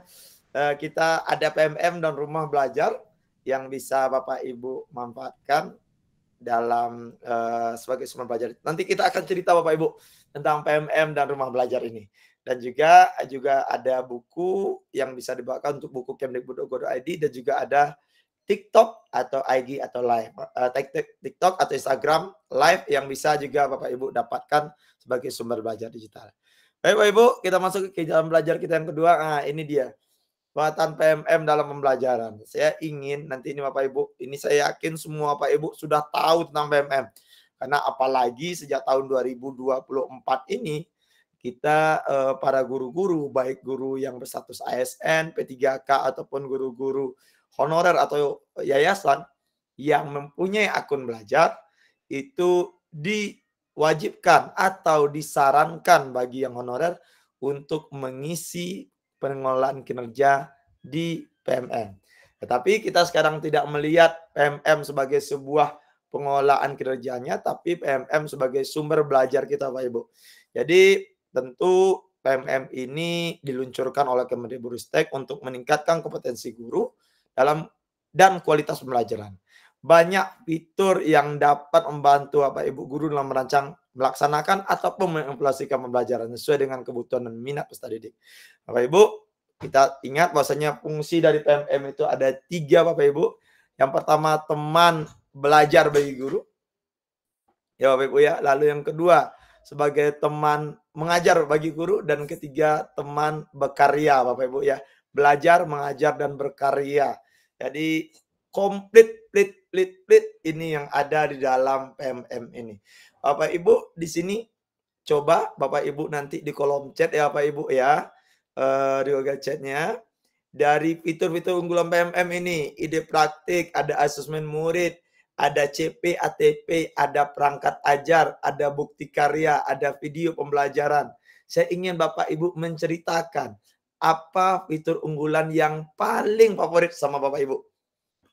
kita ada PMM dan rumah belajar yang bisa Bapak Ibu manfaatkan dalam sebagai sumber belajar. Nanti kita akan cerita Bapak Ibu tentang PMM dan rumah belajar ini. Dan juga ada buku yang bisa dibawakan untuk buku Kemdikbud.go.id dan juga ada TikTok atau IG atau live, TikTok atau Instagram live yang bisa juga Bapak Ibu dapatkan sebagai sumber belajar digital. Baik Bapak Ibu, kita masuk ke dalam belajar kita yang kedua. Nah, ini dia muatan PMM dalam pembelajaran. Saya ingin nanti ini Bapak Ibu, ini saya yakin semua Bapak Ibu sudah tahu tentang PMM. Karena apalagi sejak tahun 2024 ini kita para guru-guru, baik guru yang berstatus ASN, P3K ataupun guru-guru honorer atau yayasan yang mempunyai akun belajar itu diwajibkan atau disarankan bagi yang honorer untuk mengisi pengelolaan kinerja di PMM. Tetapi kita sekarang tidak melihat PMM sebagai sebuah pengelolaan kinerjanya, tapi PMM sebagai sumber belajar kita Pak Ibu. Jadi tentu PMM ini diluncurkan oleh Kemdikbudristek untuk meningkatkan kompetensi guru dan kualitas pembelajaran. Banyak fitur yang dapat membantu Bapak Ibu guru dalam melaksanakan ataupun mengimplementasikan pembelajaran sesuai dengan kebutuhan dan minat peserta didik. Bapak Ibu, kita ingat bahwasanya fungsi dari PMM itu ada 3 Bapak Ibu. Yang pertama teman belajar bagi guru. Ya Bapak Ibu ya. Lalu yang kedua sebagai teman mengajar bagi guru dan ketiga teman berkarya Bapak Ibu ya. Belajar, mengajar dan berkarya. Jadi komplit ini yang ada di dalam PMM ini. Bapak Ibu di sini coba Bapak Ibu nanti di kolom chat ya Bapak Ibu ya. Di Google Chat-nya dari fitur-fitur unggulan PMM ini, ide praktik, ada asesmen murid, ada CP, ATP, ada perangkat ajar, ada bukti karya, ada video pembelajaran. Saya ingin Bapak Ibu menceritakan apa fitur unggulan yang paling favorit sama Bapak Ibu.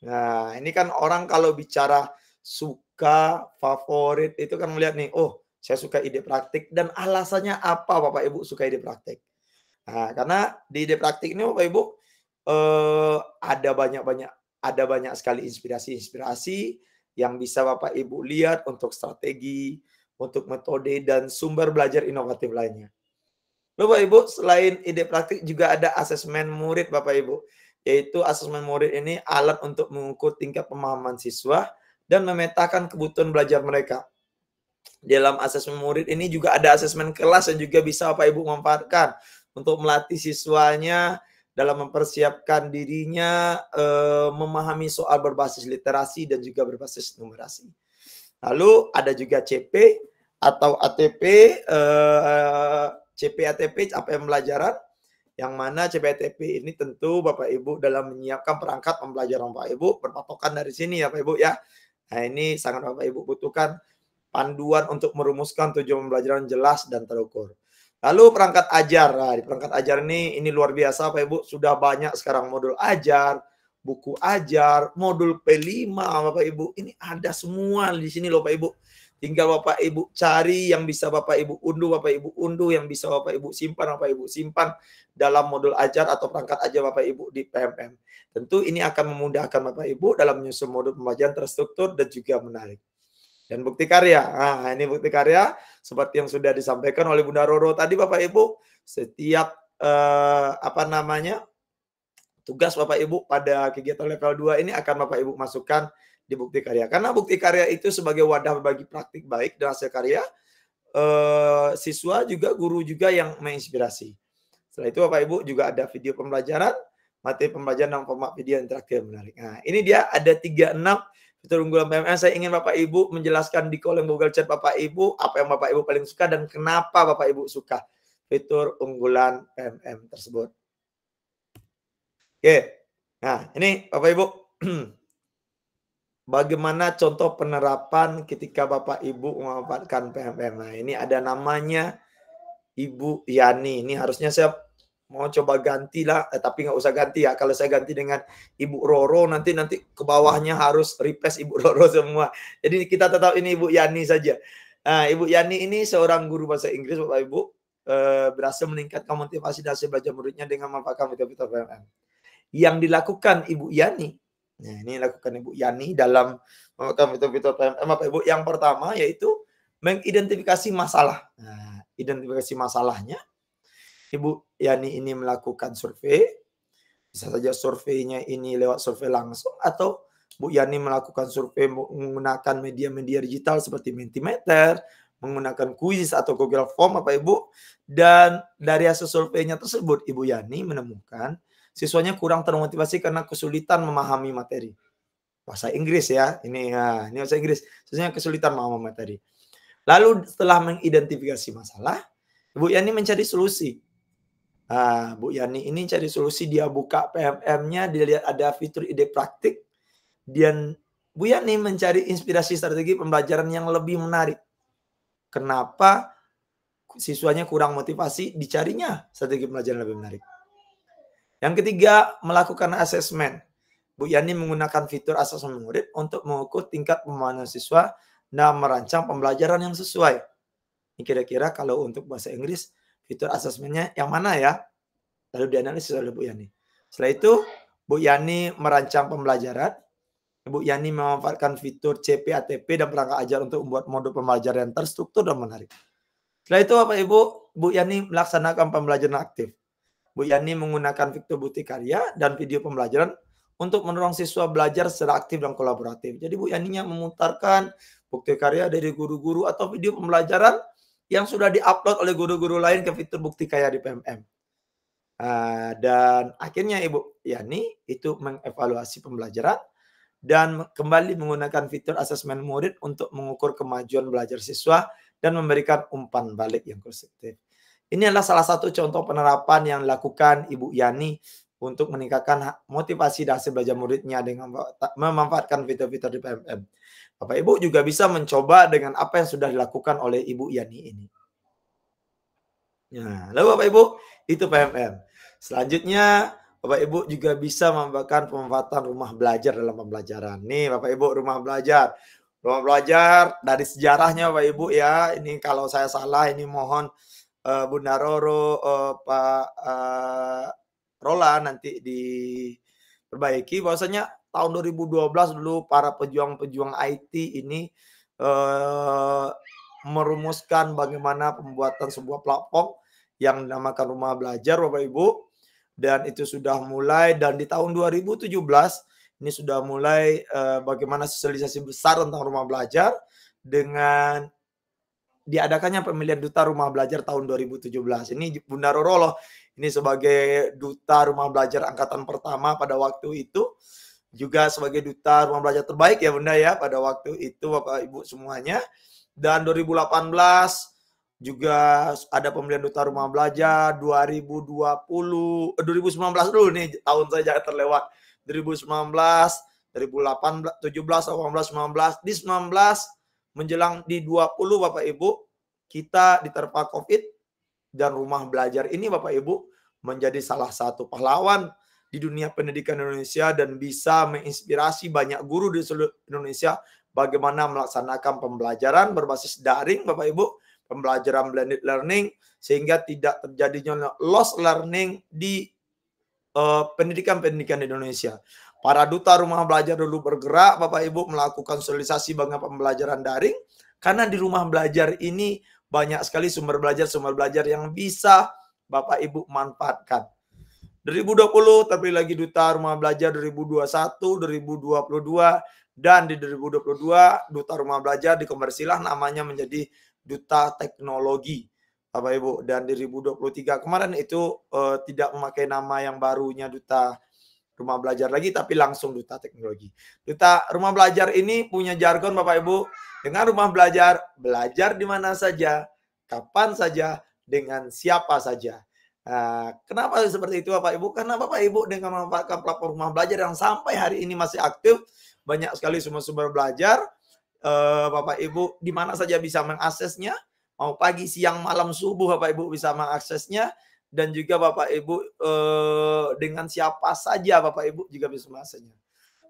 Nah, ini kan orang kalau bicara suka, favorit, itu kan melihat nih, oh saya suka ide praktik dan alasannya apa Bapak Ibu suka ide praktik. Nah, karena di ide praktik ini Bapak Ibu ada banyak sekali inspirasi yang bisa Bapak Ibu lihat untuk strategi, untuk metode dan sumber belajar inovatif lainnya. Bapak Ibu, selain ide praktik juga ada asesmen murid Bapak Ibu. Yaitu asesmen murid ini alat untuk mengukur tingkat pemahaman siswa dan memetakan kebutuhan belajar mereka. Dalam asesmen murid ini juga ada asesmen kelas yang juga bisa Bapak Ibu manfaatkan untuk melatih siswanya dalam mempersiapkan dirinya memahami soal berbasis literasi dan juga berbasis numerasi. Lalu ada juga CP atau ATP, CP-ATP apa pembelajaran, yang mana CP-ATP ini tentu Bapak Ibu dalam menyiapkan perangkat pembelajaran Bapak Ibu berpatokan dari sini ya Bapak Ibu ya. Nah ini sangat Bapak Ibu butuhkan panduan untuk merumuskan tujuan pembelajaran jelas dan terukur. Lalu perangkat ajar. Nah, di perangkat ajar ini luar biasa Bapak Ibu, sudah banyak sekarang modul ajar, buku ajar, modul P5 Bapak Ibu. Ini ada semua di sini loh Bapak Ibu. Tinggal Bapak Ibu cari yang bisa Bapak Ibu unduh, yang bisa Bapak Ibu simpan dalam modul ajar atau perangkat ajar Bapak Ibu di PMM. Tentu ini akan memudahkan Bapak Ibu dalam menyusun modul pembelajaran terstruktur dan juga menarik. Dan bukti karya. Nah, ini bukti karya seperti yang sudah disampaikan oleh Bunda Roro tadi Bapak Ibu. Setiap tugas Bapak Ibu pada kegiatan level 2 ini akan Bapak Ibu masukkan di bukti karya. Karena bukti karya itu sebagai wadah berbagi praktik baik dan hasil karya, siswa juga, guru juga yang menginspirasi. Setelah itu Bapak Ibu juga ada video pembelajaran, materi pembelajaran dalam format video interaktif menarik. Nah, ini dia ada 36 fitur unggulan PMM. Saya ingin Bapak Ibu menjelaskan di kolom Google Chat Bapak Ibu apa yang Bapak Ibu paling suka dan kenapa Bapak Ibu suka fitur unggulan PMM tersebut. Oke. Nah, ini Bapak Ibu, bagaimana contoh penerapan ketika Bapak Ibu memanfaatkan PMM. Nah, ini ada namanya Ibu Yani. Ini harusnya saya mau coba ganti lah, tapi nggak usah ganti ya. Kalau saya ganti dengan Ibu Roro, nanti ke bawahnya harus request Ibu Roro semua. Jadi kita tetap ini Ibu Yani saja. Nah, Ibu Yani ini seorang guru bahasa Inggris, Bapak Ibu, berhasil meningkatkan motivasi dan hasil belajar muridnya dengan memanfaatkan fitur-fitur PMM. Yang dilakukan Ibu Yani, nah ini lakukan Ibu Yani dalam memanfaatkan fitur-fitur PMM, Bapak Ibu. Yang pertama yaitu mengidentifikasi masalah. Nah, identifikasi masalahnya, Ibu Yani ini melakukan survei, bisa saja surveinya ini lewat survei langsung, atau Bu Yani melakukan survei menggunakan media-media digital seperti Mentimeter, menggunakan kuis atau Google Form, Bapak Ibu. Dan dari hasil surveinya tersebut, Ibu Yani menemukan siswanya kurang termotivasi karena kesulitan memahami materi. Bahasa Inggris ya, ini bahasa Inggris. Siswanya kesulitan memahami materi. Lalu setelah mengidentifikasi masalah, Bu Yani mencari solusi. Bu Yani ini cari solusi, dia buka PMM-nya, dia lihat ada fitur ide praktik, dan Bu Yani mencari inspirasi strategi pembelajaran yang lebih menarik. Kenapa siswanya kurang motivasi? Dicarinya strategi pembelajaran lebih menarik. Yang ketiga, melakukan asesmen. Bu Yani menggunakan fitur asesmen murid untuk mengukur tingkat pemahaman siswa dan merancang pembelajaran yang sesuai. Ini kira-kira kalau untuk bahasa Inggris, fitur asesmennya yang mana ya? Lalu dianalisis oleh Bu Yani. Setelah itu, Bu Yani merancang pembelajaran. Bu Yani memanfaatkan fitur CPATP dan perangkat ajar untuk membuat modul pembelajaran yang terstruktur dan menarik. Setelah itu, Bapak Ibu, Bu Yani melaksanakan pembelajaran aktif. Bu Yani menggunakan fitur bukti karya dan video pembelajaran untuk mendorong siswa belajar secara aktif dan kolaboratif. Jadi Bu Yani memutarkan bukti karya dari guru-guru atau video pembelajaran yang sudah diupload oleh guru-guru lain ke fitur bukti karya di PMM. Dan akhirnya Ibu Yani itu mengevaluasi pembelajaran dan kembali menggunakan fitur asesmen murid untuk mengukur kemajuan belajar siswa dan memberikan umpan balik yang konstruktif. Ini adalah salah satu contoh penerapan yang dilakukan Ibu Yani untuk meningkatkan motivasi dan hasil belajar muridnya dengan memanfaatkan fitur-fitur di PMM. Bapak Ibu juga bisa mencoba dengan apa yang sudah dilakukan oleh Ibu Yani ini. Nah, lalu Bapak Ibu, itu PMM. Selanjutnya, Bapak Ibu juga bisa memanfaatkan pemanfaatan rumah belajar dalam pembelajaran. Nih Bapak Ibu, rumah belajar. Rumah belajar dari sejarahnya Bapak Ibu ya. Ini kalau saya salah ini mohon Bunda Roro, Pak Roland nanti diperbaiki. Bahwasanya tahun 2012 dulu para pejuang-pejuang IT ini merumuskan bagaimana pembuatan sebuah platform yang dinamakan rumah belajar Bapak Ibu. Dan itu sudah mulai, dan di tahun 2017 ini sudah mulai bagaimana sosialisasi besar tentang rumah belajar dengan diadakannya pemilihan duta rumah belajar tahun 2017. Ini Bunda Roro loh, ini sebagai duta rumah belajar angkatan pertama pada waktu itu, juga sebagai duta rumah belajar terbaik ya Bunda ya pada waktu itu Bapak Ibu semuanya. Dan 2018 juga ada pemilihan duta rumah belajar. 2019 dulu nih, tahun saya jangan terlewat. 2019, 2018, 17, 18, 19, di 19 menjelang di 20 Bapak Ibu, kita diterpa COVID dan rumah belajar ini Bapak Ibu menjadi salah satu pahlawan di dunia pendidikan Indonesia dan bisa menginspirasi banyak guru di seluruh Indonesia bagaimana melaksanakan pembelajaran berbasis daring Bapak Ibu, pembelajaran blended learning, sehingga tidak terjadinya lost learning di pendidikan-pendidikan di Indonesia. Para duta rumah belajar dulu bergerak Bapak Ibu melakukan sosialisasi bagaimana pembelajaran daring, karena di rumah belajar ini banyak sekali sumber belajar yang bisa Bapak Ibu manfaatkan. 2020 terpilih lagi duta rumah belajar 2021, 2022, dan di 2022 duta rumah belajar dikonversilah namanya menjadi duta teknologi Bapak Ibu. Dan di 2023 kemarin itu tidak memakai nama yang barunya duta rumah belajar lagi, tapi langsung duta teknologi. Duta rumah belajar ini punya jargon Bapak Ibu. Dengan rumah belajar, belajar di mana saja, kapan saja, dengan siapa saja. Nah, kenapa seperti itu Bapak Ibu? Karena Bapak Ibu dengan memanfaatkan platform rumah belajar yang sampai hari ini masih aktif, banyak sekali sumber-sumber belajar, Bapak Ibu di mana saja bisa mengaksesnya, mau pagi, siang, malam, subuh Bapak Ibu bisa mengaksesnya, dan juga Bapak Ibu dengan siapa saja Bapak Ibu juga bisa mengaksesnya.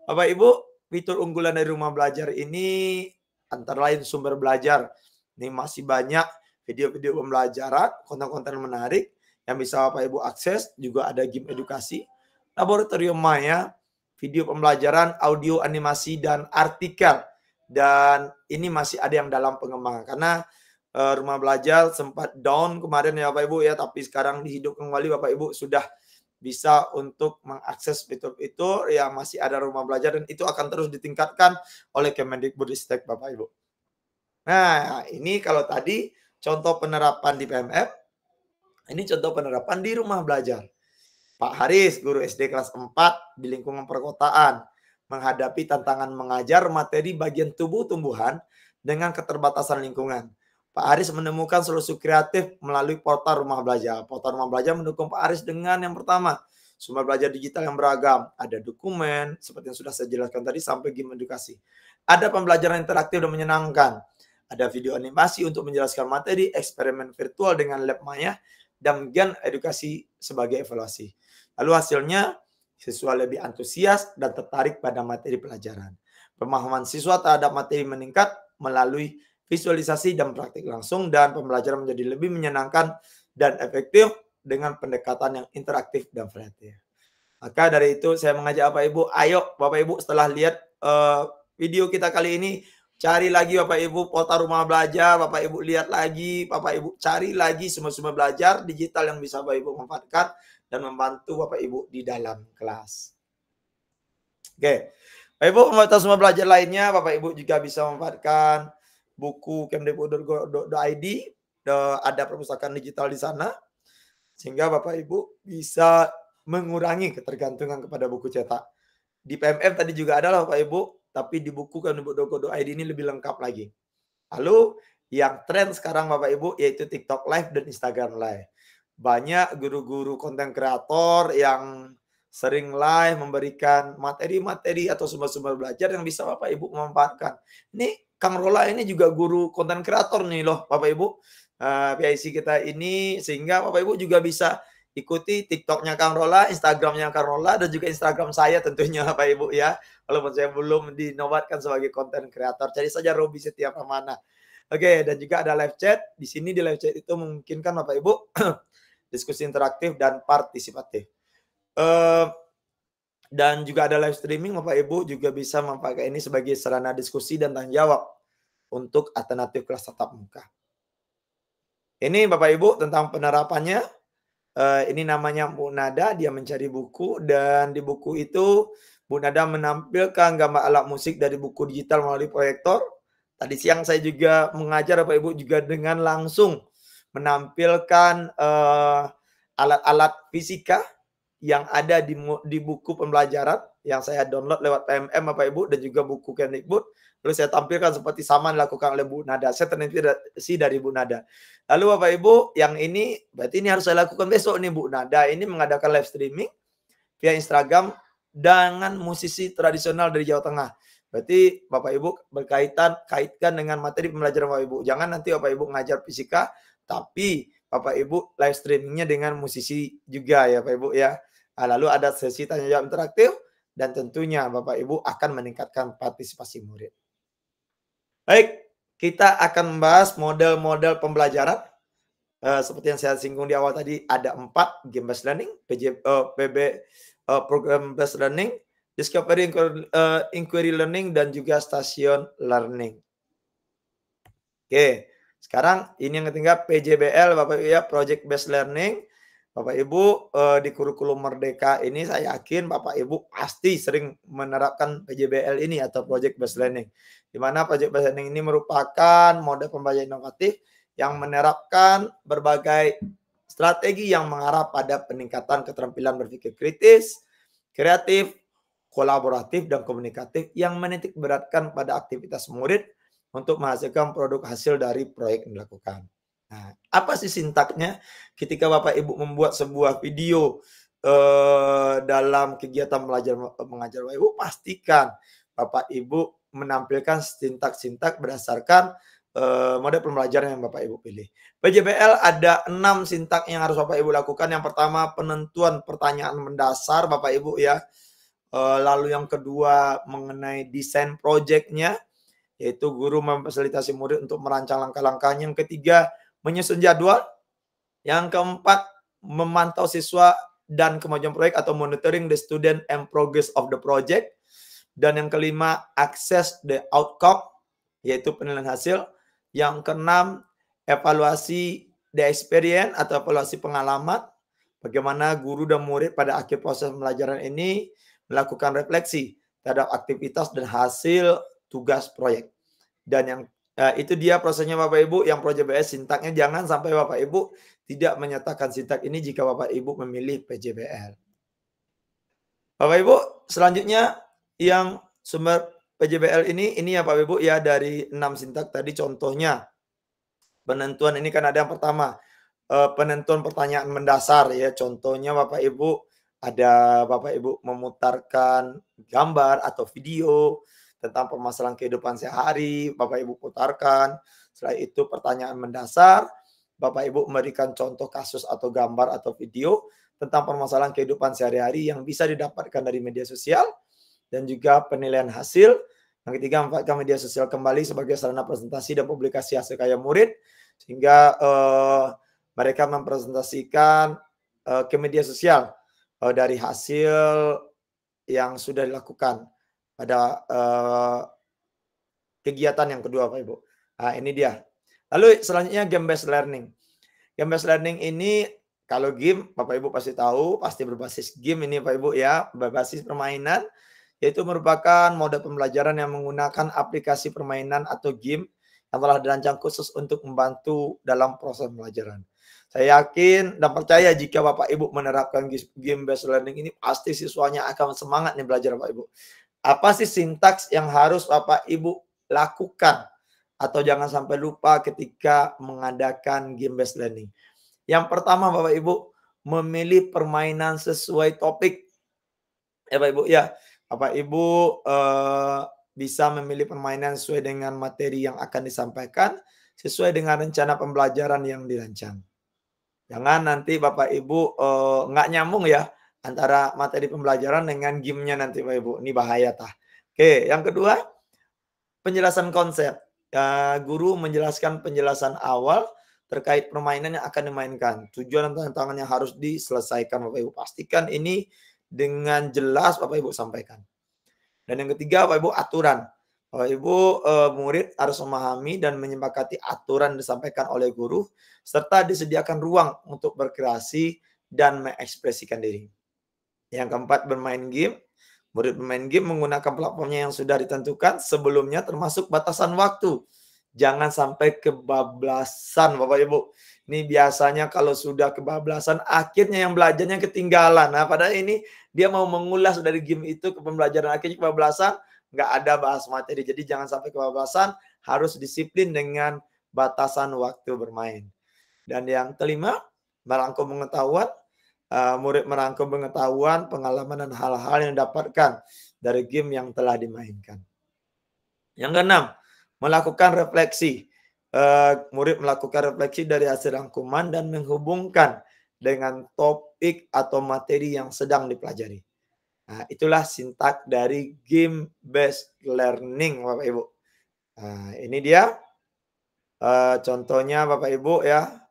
Bapak Ibu, fitur unggulan dari rumah belajar ini antara lain sumber belajar. Ini masih banyak video-video pembelajaran, konten-konten menarik yang bisa Bapak Ibu akses, juga ada game edukasi, laboratorium maya, video pembelajaran, audio, animasi, dan artikel. Dan ini masih ada yang dalam pengembangan karena rumah belajar sempat down kemarin ya Bapak Ibu ya, tapi sekarang dihidupkan kembali Bapak Ibu sudah bisa untuk mengakses fitur-fitur yang masih ada rumah belajar, dan itu akan terus ditingkatkan oleh Kemendikbudristek Bapak Ibu. Nah, ini kalau tadi contoh penerapan di PMF, ini contoh penerapan di rumah belajar. Pak Haris, guru SD kelas 4 di lingkungan perkotaan, menghadapi tantangan mengajar materi bagian tubuh tumbuhan dengan keterbatasan lingkungan. Pak Haris menemukan solusi kreatif melalui portal rumah belajar. Portal rumah belajar mendukung Pak Haris dengan yang pertama, sumber belajar digital yang beragam. Ada dokumen, seperti yang sudah saya jelaskan tadi, sampai game edukasi. Ada pembelajaran interaktif dan menyenangkan. Ada video animasi untuk menjelaskan materi, eksperimen virtual dengan lab maya, dan game edukasi sebagai evaluasi. Lalu hasilnya, siswa lebih antusias dan tertarik pada materi pelajaran. Pemahaman siswa terhadap materi meningkat melalui visualisasi dan praktik langsung, dan pembelajaran menjadi lebih menyenangkan dan efektif dengan pendekatan yang interaktif dan variatif. Maka dari itu saya mengajak Bapak Ibu, ayo Bapak Ibu setelah lihat video kita kali ini, cari lagi Bapak Ibu portal rumah belajar, Bapak Ibu lihat lagi, Bapak Ibu cari lagi sumber-sumber belajar digital yang bisa Bapak Ibu manfaatkan dan membantu Bapak Ibu di dalam kelas. Oke, Bapak Ibu membuat sumber belajar lainnya, Bapak Ibu juga bisa memanfaatkan buku kemdikbud.go.id, ada perpustakaan digital di sana, sehingga Bapak Ibu bisa mengurangi ketergantungan kepada buku cetak. Di PMF tadi juga ada Bapak Ibu, tapi di buku kemdikbud.go.id ini lebih lengkap lagi. Lalu yang tren sekarang Bapak Ibu yaitu TikTok Live dan Instagram Live. Banyak guru-guru konten kreator yang sering live memberikan materi-materi atau sumber-sumber belajar yang bisa Bapak Ibu memanfaatkan. Ini Kang Rola ini juga guru konten kreator nih loh Bapak Ibu. PIC kita ini, sehingga Bapak Ibu juga bisa ikuti TikToknya Kang Rola, Instagramnya Kang Rola, dan juga Instagram saya tentunya Bapak Ibu ya. Walaupun saya belum dinobatkan sebagai konten kreator, cari saja Robi Setia Pramana. Oke, dan juga ada live chat. Di sini di live chat itu memungkinkan Bapak Ibu diskusi interaktif dan partisipatif. Dan juga ada live streaming, Bapak Ibu juga bisa memakai ini sebagai sarana diskusi dan tanya jawab untuk alternatif kelas tatap muka. Ini Bapak Ibu tentang penerapannya. Ini namanya Bu Nada, dia mencari buku, dan di buku itu Bu Nada menampilkan gambar alat musik dari buku digital melalui proyektor. Tadi siang saya juga mengajar Bapak Ibu juga dengan langsung menampilkan alat-alat fisika yang ada di buku pembelajaran yang saya download lewat PMM Bapak Ibu, dan juga buku Kemdikbud. Lalu saya tampilkan seperti sama dilakukan oleh Bu Nada. Saya terinspirasi dari Bu Nada. Lalu Bapak Ibu, yang ini berarti ini harus saya lakukan besok nih. Bu Nada ini mengadakan live streaming via Instagram dengan musisi tradisional dari Jawa Tengah. Berarti Bapak Ibu kaitkan dengan materi pembelajaran Bapak Ibu. Jangan nanti Bapak Ibu ngajar fisika, tapi Bapak Ibu live streamingnya dengan musisi juga ya Bapak Ibu ya. Nah, lalu ada sesi tanya jawab interaktif, dan tentunya Bapak Ibu akan meningkatkan partisipasi murid. Baik, kita akan membahas model-model pembelajaran. Seperti yang saya singgung di awal tadi, ada 4, game based learning, program based learning, discovery inquiry learning, dan juga station learning. Oke, sekarang ini yang ketiga PJBL Bapak Ibu ya, project based learning. Bapak Ibu di kurikulum Merdeka ini saya yakin Bapak Ibu pasti sering menerapkan PJBL ini atau project based learning. Di mana project based learning ini merupakan model pembelajaran inovatif yang menerapkan berbagai strategi yang mengarah pada peningkatan keterampilan berpikir kritis, kreatif, kolaboratif, dan komunikatif yang menitik beratkan pada aktivitas murid untuk menghasilkan produk hasil dari proyek yang dilakukan. Nah, apa sih sintaknya ketika Bapak Ibu membuat sebuah video dalam kegiatan belajar mengajar Bapak Ibu, pastikan Bapak Ibu menampilkan sintak-sintak berdasarkan mode pembelajaran yang Bapak Ibu pilih. PJBL ada 6 sintak yang harus Bapak Ibu lakukan. Yang pertama, penentuan pertanyaan mendasar Bapak Ibu ya. Lalu yang kedua, mengenai desain proyeknya, yaitu guru memfasilitasi murid untuk merancang langkah-langkahnya. Yang ketiga, menyusun jadwal. Yang keempat, memantau siswa dan kemajuan proyek atau monitoring the student and progress of the project. Dan yang kelima, access the outcome, yaitu penilaian hasil. Yang keenam, evaluasi the experience atau evaluasi pengalaman. Bagaimana guru dan murid pada akhir proses pembelajaran ini melakukan refleksi terhadap aktivitas dan hasil tugas proyek. Dan yang itu dia prosesnya Bapak Ibu. Yang PJBL sintaknya jangan sampai Bapak Ibu tidak menyatakan sintak ini jika Bapak Ibu memilih PJBL. Bapak Ibu, selanjutnya yang sumber PJBL ini ya Bapak Ibu ya, dari 6 sintak tadi. Contohnya penentuan ini kan ada yang pertama, penentuan pertanyaan mendasar ya. Contohnya Bapak Ibu ada Bapak Ibu memutarkan gambar atau video tentang permasalahan kehidupan sehari, Bapak Ibu putarkan. Setelah itu pertanyaan mendasar, Bapak Ibu memberikan contoh kasus atau gambar atau video tentang permasalahan kehidupan sehari-hari yang bisa didapatkan dari media sosial, dan juga penilaian hasil. Yang ketiga, manfaatkan media sosial kembali sebagai sarana presentasi dan publikasi hasil karya murid, sehingga mereka mempresentasikan ke media sosial dari hasil yang sudah dilakukan pada kegiatan yang kedua Pak Ibu. Nah, ini dia. Lalu selanjutnya game based learning. Game based learning ini, kalau game Bapak Ibu pasti tahu, pasti berbasis game ini Pak Ibu ya, berbasis permainan, yaitu merupakan mode pembelajaran yang menggunakan aplikasi permainan atau game yang telah dirancang khusus untuk membantu dalam proses pembelajaran. Saya yakin dan percaya jika Bapak Ibu menerapkan game based learning ini, pasti siswanya akan semangat nih belajar Bapak Ibu. Apa sih sintaks yang harus Bapak Ibu lakukan atau jangan sampai lupa ketika mengadakan game based learning? Yang pertama Bapak Ibu, memilih permainan sesuai topik. Ya Bapak Ibu ya, Bapak Ibu bisa memilih permainan sesuai dengan materi yang akan disampaikan, sesuai dengan rencana pembelajaran yang dirancang. Jangan nanti Bapak Ibu nggak nyambung ya antara materi pembelajaran dengan gamenya nanti Bapak Ibu. Ini bahaya tah. Oke, yang kedua, penjelasan konsep. Guru menjelaskan penjelasan awal terkait permainan yang akan dimainkan. Tujuan dan tantangan yang harus diselesaikan Bapak Ibu. Pastikan ini dengan jelas Bapak Ibu sampaikan. Dan yang ketiga Bapak Ibu, aturan. Bapak Ibu, murid harus memahami dan menyepakati aturan disampaikan oleh guru, serta disediakan ruang untuk berkreasi dan mengekspresikan diri. Yang keempat, bermain game. Murid bermain game menggunakan platformnya yang sudah ditentukan sebelumnya, termasuk batasan waktu. Jangan sampai kebablasan Bapak Ibu. Ini biasanya kalau sudah kebablasan, akhirnya yang belajarnya ketinggalan. Nah, padahal ini dia mau mengulas dari game itu ke pembelajaran, akhirnya kebablasan, nggak ada bahas materi. Jadi jangan sampai kebablasan, harus disiplin dengan batasan waktu bermain. Dan yang kelima, merangkum pengetahuan. Murid merangkum pengetahuan, pengalaman, dan hal-hal yang didapatkan dari game yang telah dimainkan. Yang keenam, melakukan refleksi. Murid melakukan refleksi dari hasil rangkuman dan menghubungkan dengan topik atau materi yang sedang dipelajari. Nah, itulah sintak dari game based learning Bapak Ibu. Nah, ini dia contohnya Bapak Ibu ya.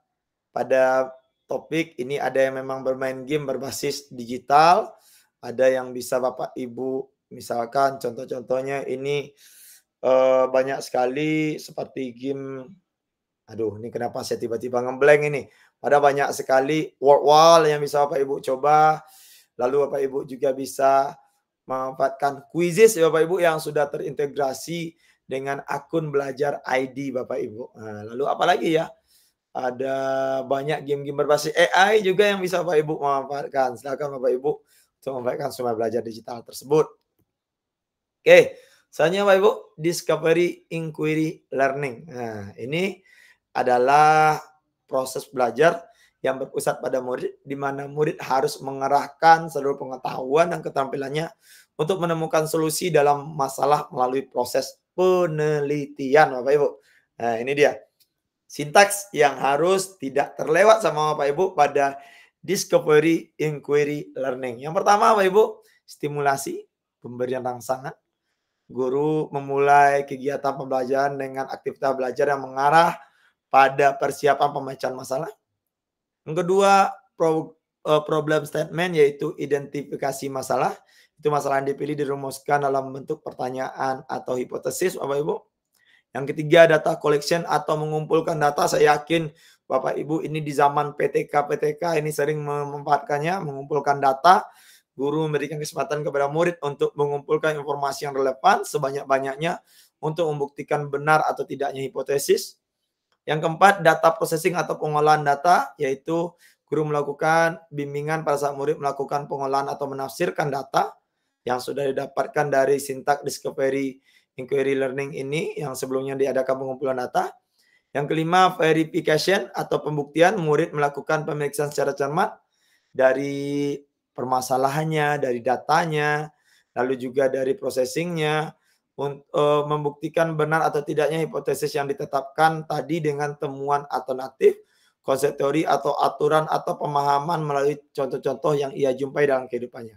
Pada topik ini ada yang memang bermain game berbasis digital, ada yang bisa Bapak Ibu misalkan contoh-contohnya ini banyak sekali seperti game, aduh ini kenapa saya tiba-tiba ngeblank ini, ada banyak sekali word wall yang bisa Bapak Ibu coba. Lalu Bapak Ibu juga bisa memanfaatkan quizzes ya Bapak Ibu yang sudah terintegrasi dengan akun belajar ID Bapak Ibu. Nah, lalu apalagi ya, ada banyak game-game berbasis AI juga yang bisa Bapak Ibu memanfaatkan. Silakan Bapak Ibu untuk memanfaatkan semua belajar digital tersebut. Oke, selanjutnya Bapak Ibu, discovery inquiry learning. Nah, ini adalah proses belajar yang berpusat pada murid, di mana murid harus mengerahkan seluruh pengetahuan dan keterampilannya untuk menemukan solusi dalam masalah melalui proses penelitian, Bapak Ibu. Nah, ini dia sintaks yang harus tidak terlewat sama Bapak Ibu pada discovery, inquiry, learning. Yang pertama, Bapak Ibu, stimulasi, pemberian rangsangan. Guru memulai kegiatan pembelajaran dengan aktivitas belajar yang mengarah pada persiapan pemecahan masalah. Yang kedua, problem statement, yaitu identifikasi masalah. Itu masalah yang dipilih dirumuskan dalam bentuk pertanyaan atau hipotesis, Bapak Ibu. Yang ketiga, data collection atau mengumpulkan data. Saya yakin Bapak Ibu ini di zaman PTK ini sering memanfaatkannya, mengumpulkan data. Guru memberikan kesempatan kepada murid untuk mengumpulkan informasi yang relevan sebanyak-banyaknya untuk membuktikan benar atau tidaknya hipotesis. Yang keempat, data processing atau pengolahan data, yaitu guru melakukan bimbingan pada saat murid melakukan pengolahan atau menafsirkan data yang sudah didapatkan dari sintak discovery, inquiry, learning ini yang sebelumnya diadakan pengumpulan data. Yang kelima, verification atau pembuktian, murid melakukan pemeriksaan secara cermat dari permasalahannya, dari datanya, lalu juga dari processingnya, untuk membuktikan benar atau tidaknya hipotesis yang ditetapkan tadi dengan temuan alternatif, konsep teori atau aturan atau pemahaman melalui contoh-contoh yang ia jumpai dalam kehidupannya.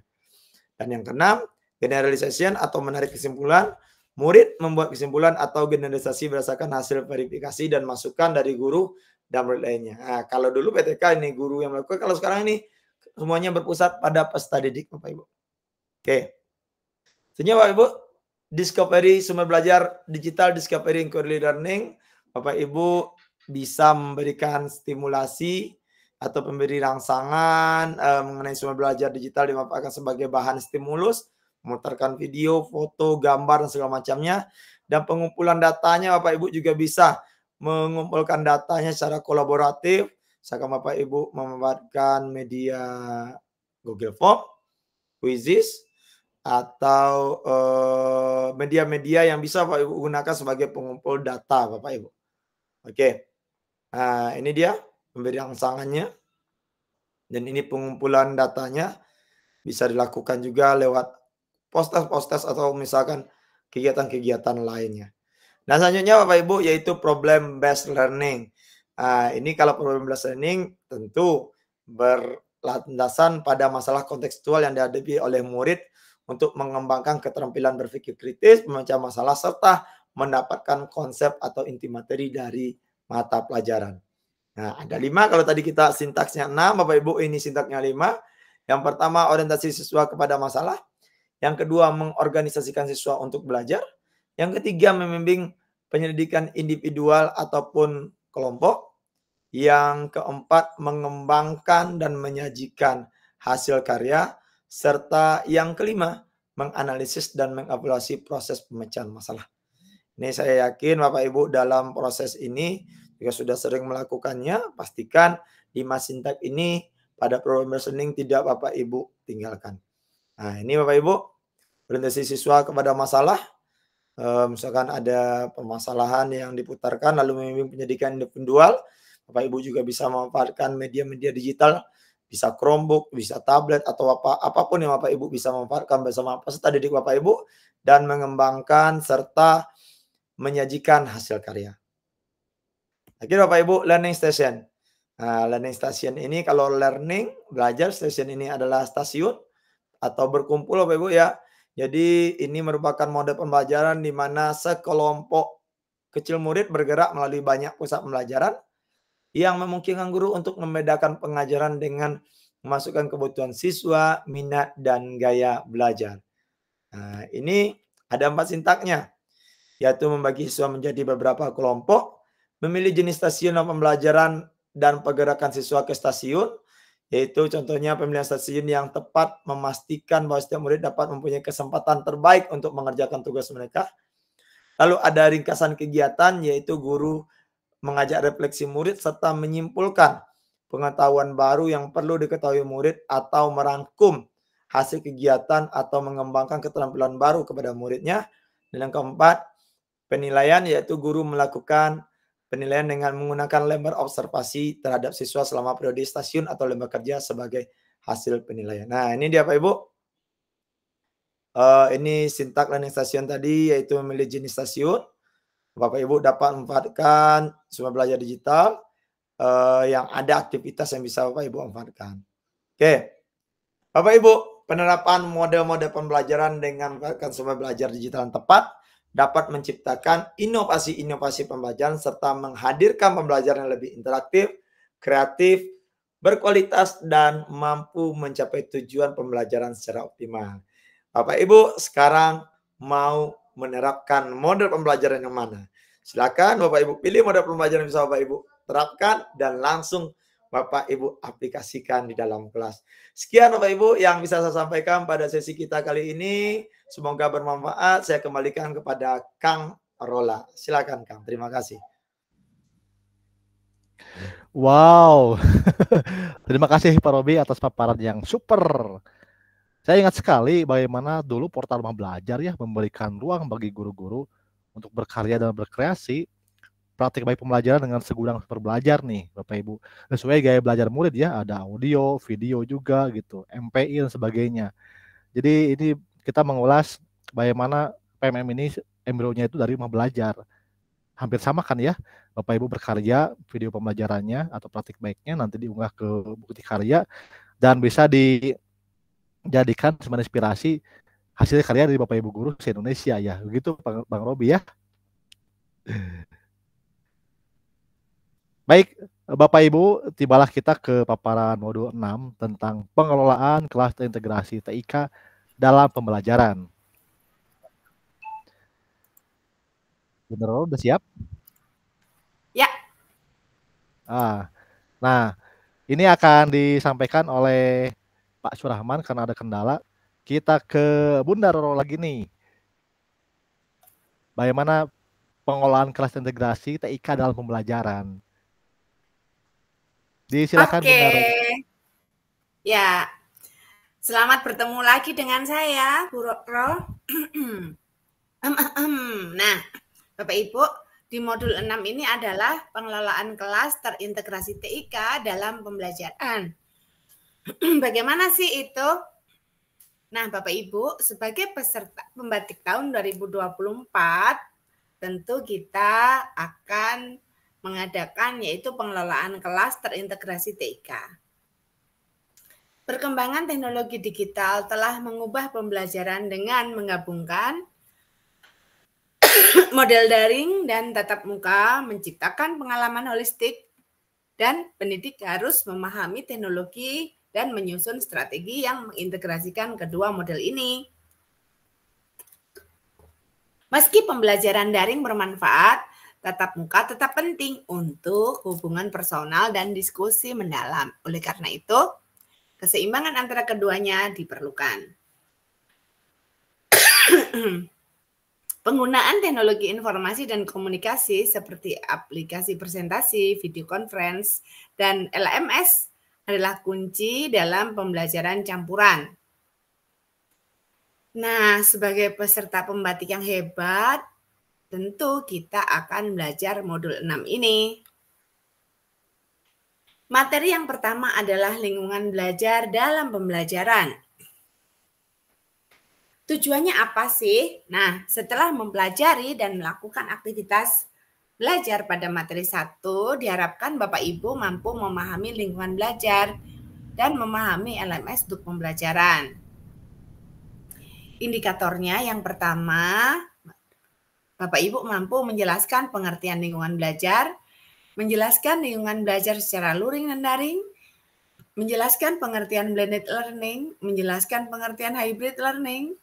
Dan yang keenam, generalization atau menarik kesimpulan. Murid membuat kesimpulan atau generalisasi berdasarkan hasil verifikasi dan masukan dari guru dan murid lainnya. Nah, kalau dulu PTK ini guru yang melakukan, kalau sekarang ini semuanya berpusat pada peserta didik, Bapak Ibu. Oke. Sebenarnya Bapak Ibu, discovery sumber belajar digital, discovery inquiry learning, Bapak Ibu bisa memberikan stimulasi atau memberi rangsangan mengenai sumber belajar digital dimanfaatkan sebagai bahan stimulus, memutarkan video, foto, gambar, dan segala macamnya. Dan pengumpulan datanya Bapak Ibu juga bisa mengumpulkan datanya secara kolaboratif. Misalkan Bapak Ibu memanfaatkan media Google Form, Quizzes, atau media-media yang bisa Bapak Ibu gunakan sebagai pengumpul data Bapak Ibu. Oke. Nah, ini dia memberi rangsangannya. Dan ini pengumpulan datanya bisa dilakukan juga lewat poster-poster atau misalkan kegiatan-kegiatan lainnya. Nah, selanjutnya Bapak Ibu yaitu problem based learning. Nah, ini kalau problem based learning tentu berlandasan pada masalah kontekstual yang dihadapi oleh murid untuk mengembangkan keterampilan berpikir kritis, memecah masalah, serta mendapatkan konsep atau inti materi dari mata pelajaran. Nah, ada 5. Kalau tadi kita sintaksnya 6, Bapak Ibu ini sintaksnya 5. Yang pertama, orientasi siswa kepada masalah. Yang kedua, mengorganisasikan siswa untuk belajar. Yang ketiga, membimbing penyelidikan individual ataupun kelompok. Yang keempat, mengembangkan dan menyajikan hasil karya. Serta yang kelima, menganalisis dan mengevaluasi proses pemecahan masalah. Ini saya yakin Bapak Ibu dalam proses ini juga sudah sering melakukannya. Pastikan 5 sintak ini pada problem listening tidak Bapak Ibu tinggalkan. Nah, ini Bapak Ibu, orientasi siswa kepada masalah. Misalkan ada permasalahan yang diputarkan lalu membimbing penyelidikan individual. Bapak Ibu juga bisa memanfaatkan media-media digital, bisa Chromebook, bisa tablet atau apapun yang Bapak Ibu bisa memanfaatkan bersama peserta didik Bapak Ibu dan mengembangkan serta menyajikan hasil karya. Akhirnya Bapak Ibu, learning station. Nah, learning station ini kalau learning, belajar, station ini adalah stasiun atau berkumpul Bapak Ibu ya. Jadi ini merupakan mode pembelajaran di mana sekelompok kecil murid bergerak melalui banyak pusat pembelajaran yang memungkinkan guru untuk membedakan pengajaran dengan memasukkan kebutuhan siswa, minat, dan gaya belajar. Nah, ini ada 4 sintaknya, yaitu membagi siswa menjadi beberapa kelompok, memilih jenis stasiun pembelajaran dan pergerakan siswa ke stasiun, yaitu contohnya pemilihan stasiun yang tepat memastikan bahwa setiap murid dapat mempunyai kesempatan terbaik untuk mengerjakan tugas mereka. Lalu ada ringkasan kegiatan, yaitu guru mengajak refleksi murid serta menyimpulkan pengetahuan baru yang perlu diketahui murid atau merangkum hasil kegiatan atau mengembangkan keterampilan baru kepada muridnya. Dan yang keempat, penilaian, yaitu guru melakukan penilaian dengan menggunakan lembar observasi terhadap siswa selama periode stasiun atau lembar kerja sebagai hasil penilaian. Nah, ini dia Pak Ibu. Ini sintak learning station tadi, yaitu memilih jenis stasiun. Bapak Ibu dapat memanfaatkan sumber belajar digital yang ada aktivitas yang bisa Bapak Ibu manfaatkan. Oke, Bapak Ibu, penerapan model-model pembelajaran dengan menggunakan sumber belajar digital yang tepat dapat menciptakan inovasi-inovasi pembelajaran serta menghadirkan pembelajaran yang lebih interaktif, kreatif, berkualitas, dan mampu mencapai tujuan pembelajaran secara optimal. Bapak Ibu sekarang mau menerapkan model pembelajaran yang mana? Silakan Bapak Ibu pilih model pembelajaran yang bisa Bapak Ibu terapkan dan langsung Bapak Ibu aplikasikan di dalam kelas. Sekian Bapak Ibu yang bisa saya sampaikan pada sesi kita kali ini. Semoga bermanfaat. Saya kembalikan kepada Kang Rola. Silakan Kang. Terima kasih. Wow. Terima kasih Pak Robi atas paparan yang super. Saya ingat sekali bagaimana dulu portal Rumah Belajar ya memberikan ruang bagi guru-guru untuk berkarya dan berkreasi. Praktik baik pembelajaran dengan segudang sumber belajar nih Bapak Ibu. Sesuai gaya belajar murid ya, ada audio, video juga gitu, MPI dan sebagainya. Jadi ini kita mengulas bagaimana PMM ini embrionya itu dari Rumah Belajar. Hampir sama kan ya, Bapak Ibu berkarya, video pembelajarannya atau praktik baiknya nanti diunggah ke Bukti Karya dan bisa dijadikan sebagai inspirasi hasil karya dari Bapak Ibu guru se-Indonesia ya. Begitu Bang Robi ya. Baik, Bapak Ibu, tibalah kita ke paparan modul 6 tentang pengelolaan kelas terintegrasi TIK dalam pembelajaran. Benar, udah siap? Ya. Nah, ini akan disampaikan oleh Pak Surahman karena ada kendala. Kita ke Bunda Roro lagi nih. Bagaimana pengelolaan kelas integrasi TIK dalam pembelajaran? Silakan Bunda Roro. Ya, selamat bertemu lagi dengan saya, Bu Roro. Nah, Bapak Ibu, di modul 6 ini adalah pengelolaan kelas terintegrasi TIK dalam pembelajaran. Bagaimana sih itu? Nah, Bapak Ibu, sebagai peserta pembatik tahun 2024, tentu kita akan mengadakan yaitu pengelolaan kelas terintegrasi TIK. Perkembangan teknologi digital telah mengubah pembelajaran dengan menggabungkan model daring dan tatap muka, menciptakan pengalaman holistik, dan pendidik harus memahami teknologi dan menyusun strategi yang mengintegrasikan kedua model ini. Meski pembelajaran daring bermanfaat, tatap muka tetap penting untuk hubungan personal dan diskusi mendalam. Oleh karena itu, keseimbangan antara keduanya diperlukan. Penggunaan teknologi informasi dan komunikasi seperti aplikasi presentasi, video conference, dan LMS adalah kunci dalam pembelajaran campuran. Nah, sebagai peserta pembatik yang hebat, tentu kita akan belajar modul 6 ini. Materi yang pertama adalah lingkungan belajar dalam pembelajaran. Tujuannya apa sih? Nah, setelah mempelajari dan melakukan aktivitas belajar pada materi 1, diharapkan Bapak Ibu mampu memahami lingkungan belajar dan memahami LMS untuk pembelajaran. Indikatornya yang pertama, Bapak Ibu mampu menjelaskan pengertian lingkungan belajar, menjelaskan lingkungan belajar secara luring dan daring, menjelaskan pengertian blended learning, menjelaskan pengertian hybrid learning,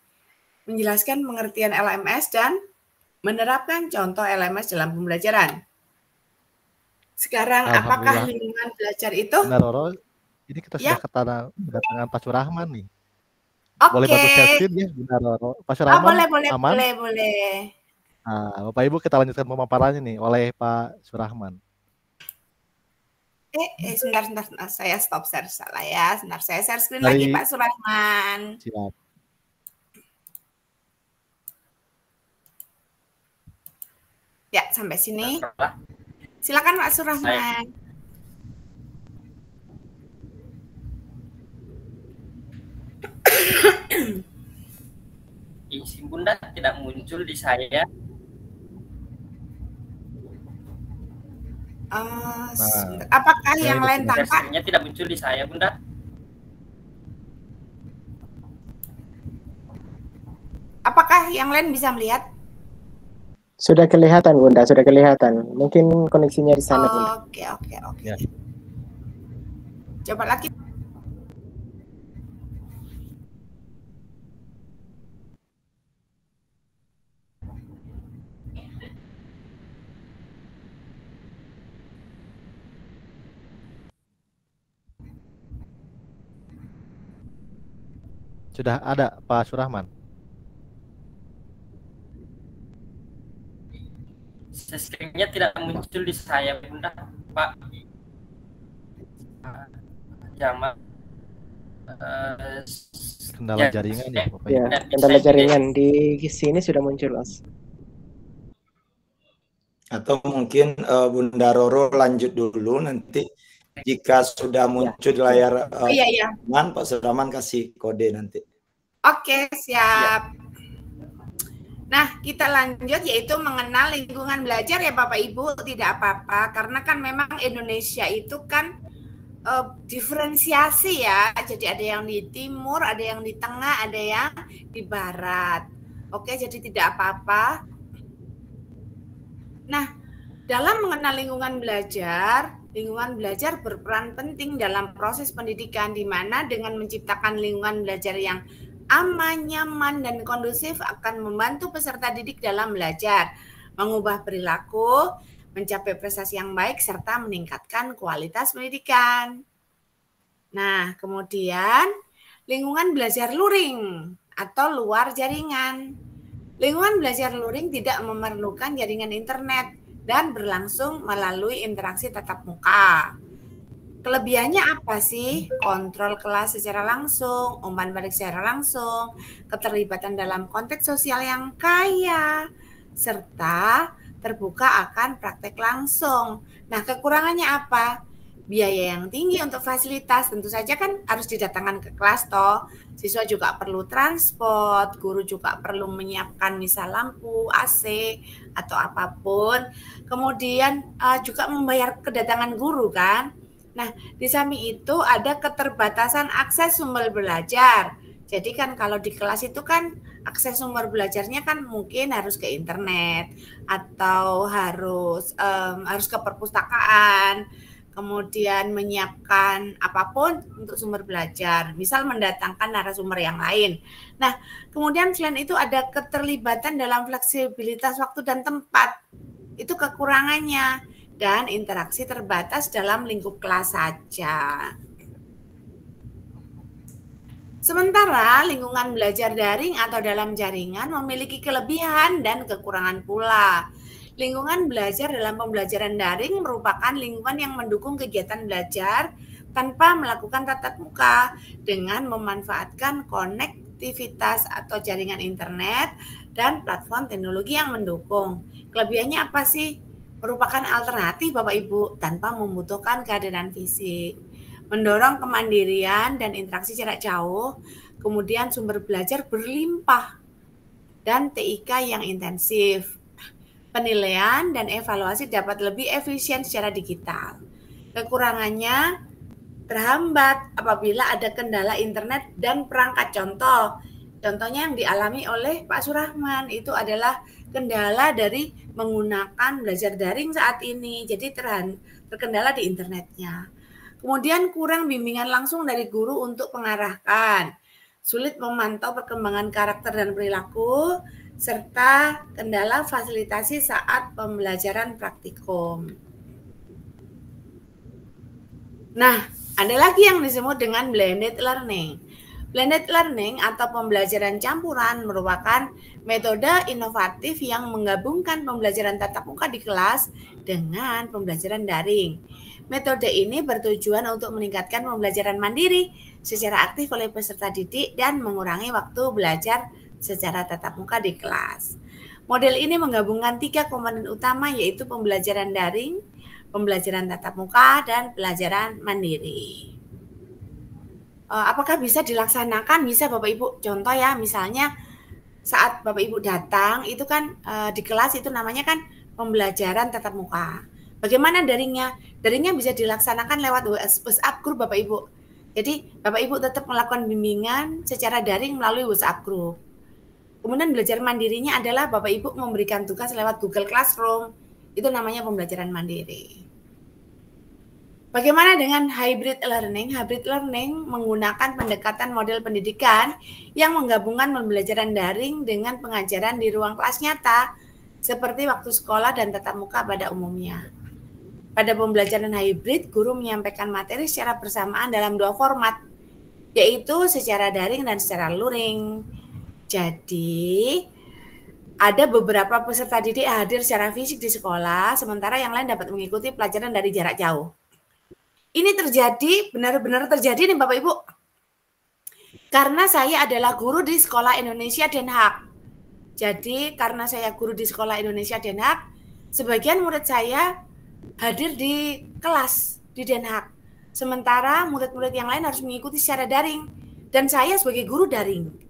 menjelaskan pengertian LMS, dan menerapkan contoh LMS dalam pembelajaran. Sekarang, apakah lingkungan belajar itu? Benar, Roro. Ini kita sudah kedatangan Pak Surahman nih. Boleh bantu share screen ya, Benar, Roro. Pak Surahman, aman? Boleh. Nah, Bapak Ibu kita lanjutkan pemaparannya nih oleh Pak Surahman. Sebentar, saya stop share salah ya. Sebentar, saya share screen lagi Pak Surahman. Siap. Ya, sampai sini. Silakan Pak Surahman. Isi Bunda tidak muncul di saya. Apakah yang lain tampak? Versinya tidak muncul di saya, Bunda. Apakah yang lain bisa melihat? Sudah kelihatan Bunda, sudah kelihatan. Mungkin koneksinya di sana Bunda. Oke. Ya. Coba lagi. Sudah ada Pak Surahman. Sistemnya tidak muncul di saya, Bunda, Pak. Zaman Kendala jaringan ya, Bapak Ibu. Ya, kendala jaringan di sini sudah muncul, Mas. Atau mungkin Bunda Roro lanjut dulu, nanti jika sudah muncul di layar Pak Surahman kasih kode nanti. Oke, siap. Nah, kita lanjut yaitu mengenal lingkungan belajar ya Bapak Ibu, tidak apa-apa karena kan memang Indonesia itu kan diferensiasi ya. Jadi ada yang di timur, ada yang di tengah, ada yang di barat. Oke, jadi tidak apa-apa. Nah, dalam mengenal lingkungan belajar berperan penting dalam proses pendidikan di mana dengan menciptakan lingkungan belajar yang aman, nyaman, dan kondusif akan membantu peserta didik dalam belajar, mengubah perilaku, mencapai prestasi yang baik, serta meningkatkan kualitas pendidikan. Nah, kemudian lingkungan belajar luring atau luar jaringan. Lingkungan belajar luring tidak memerlukan jaringan internet dan berlangsung melalui interaksi tatap muka. Kelebihannya apa sih? Kontrol kelas secara langsung, umpan balik secara langsung, keterlibatan dalam konteks sosial yang kaya, serta terbuka akan praktek langsung. Nah, kekurangannya apa? Biaya yang tinggi untuk fasilitas, tentu saja kan harus didatangkan ke kelas toh. Siswa juga perlu transport, guru juga perlu menyiapkan misal lampu, AC, atau apapun. Kemudian juga membayar kedatangan guru kan. Nah, di samping itu ada keterbatasan akses sumber belajar. Jadi kan kalau di kelas itu kan akses sumber belajarnya kan mungkin harus ke internet atau harus ke perpustakaan, kemudian menyiapkan apapun untuk sumber belajar, misal mendatangkan narasumber yang lain. Nah, kemudian selain itu ada keterlibatan dalam fleksibilitas waktu dan tempat. Itu kekurangannya. Dan interaksi terbatas dalam lingkup kelas saja. Sementara lingkungan belajar daring atau dalam jaringan memiliki kelebihan dan kekurangan pula. Lingkungan belajar dalam pembelajaran daring merupakan lingkungan yang mendukung kegiatan belajar tanpa melakukan tatap muka dengan memanfaatkan konektivitas atau jaringan internet dan platform teknologi yang mendukung. Kelebihannya apa sih? Merupakan alternatif Bapak Ibu tanpa membutuhkan kehadiran fisik, mendorong kemandirian dan interaksi jarak jauh, kemudian sumber belajar berlimpah dan TIK yang intensif. Penilaian dan evaluasi dapat lebih efisien secara digital. Kekurangannya terhambat apabila ada kendala internet dan perangkat. Contohnya yang dialami oleh Pak Surahman itu adalah kendala dari menggunakan belajar daring saat ini, jadi terkendala di internetnya. Kemudian kurang bimbingan langsung dari guru untuk mengarahkan, sulit memantau perkembangan karakter dan perilaku, serta kendala fasilitasi saat pembelajaran praktikum. Nah, ada lagi yang disebut dengan blended learning. Blended learning atau pembelajaran campuran merupakan metode inovatif yang menggabungkan pembelajaran tatap muka di kelas dengan pembelajaran daring. Metode ini bertujuan untuk meningkatkan pembelajaran mandiri secara aktif oleh peserta didik dan mengurangi waktu belajar secara tatap muka di kelas. Model ini menggabungkan 3 komponen utama yaitu pembelajaran daring, pembelajaran tatap muka dan pelajaran mandiri. Apakah bisa dilaksanakan? Bisa Bapak Ibu. Contoh ya, misalnya saat Bapak Ibu datang itu kan di kelas itu namanya kan pembelajaran tatap muka. Bagaimana daringnya? Daringnya bisa dilaksanakan lewat WhatsApp group Bapak Ibu. Jadi Bapak Ibu tetap melakukan bimbingan secara daring melalui WhatsApp group. Kemudian belajar mandirinya adalah Bapak Ibu memberikan tugas lewat Google Classroom. Itu namanya pembelajaran mandiri. Bagaimana dengan hybrid learning? Hybrid learning menggunakan pendekatan model pendidikan yang menggabungkan pembelajaran daring dengan pengajaran di ruang kelas nyata, seperti waktu sekolah dan tatap muka pada umumnya. Pada pembelajaran hybrid, guru menyampaikan materi secara bersamaan dalam dua format, yaitu secara daring dan secara luring. Jadi, ada beberapa peserta didik hadir secara fisik di sekolah, sementara yang lain dapat mengikuti pelajaran dari jarak jauh. Ini terjadi, benar-benar terjadi nih Bapak Ibu. Karena saya adalah guru di Sekolah Indonesia Den Haag. Jadi karena saya guru di Sekolah Indonesia Den Haag, sebagian murid saya hadir di kelas di Den Haag. Sementara murid-murid yang lain harus mengikuti secara daring. Dan saya sebagai guru daring.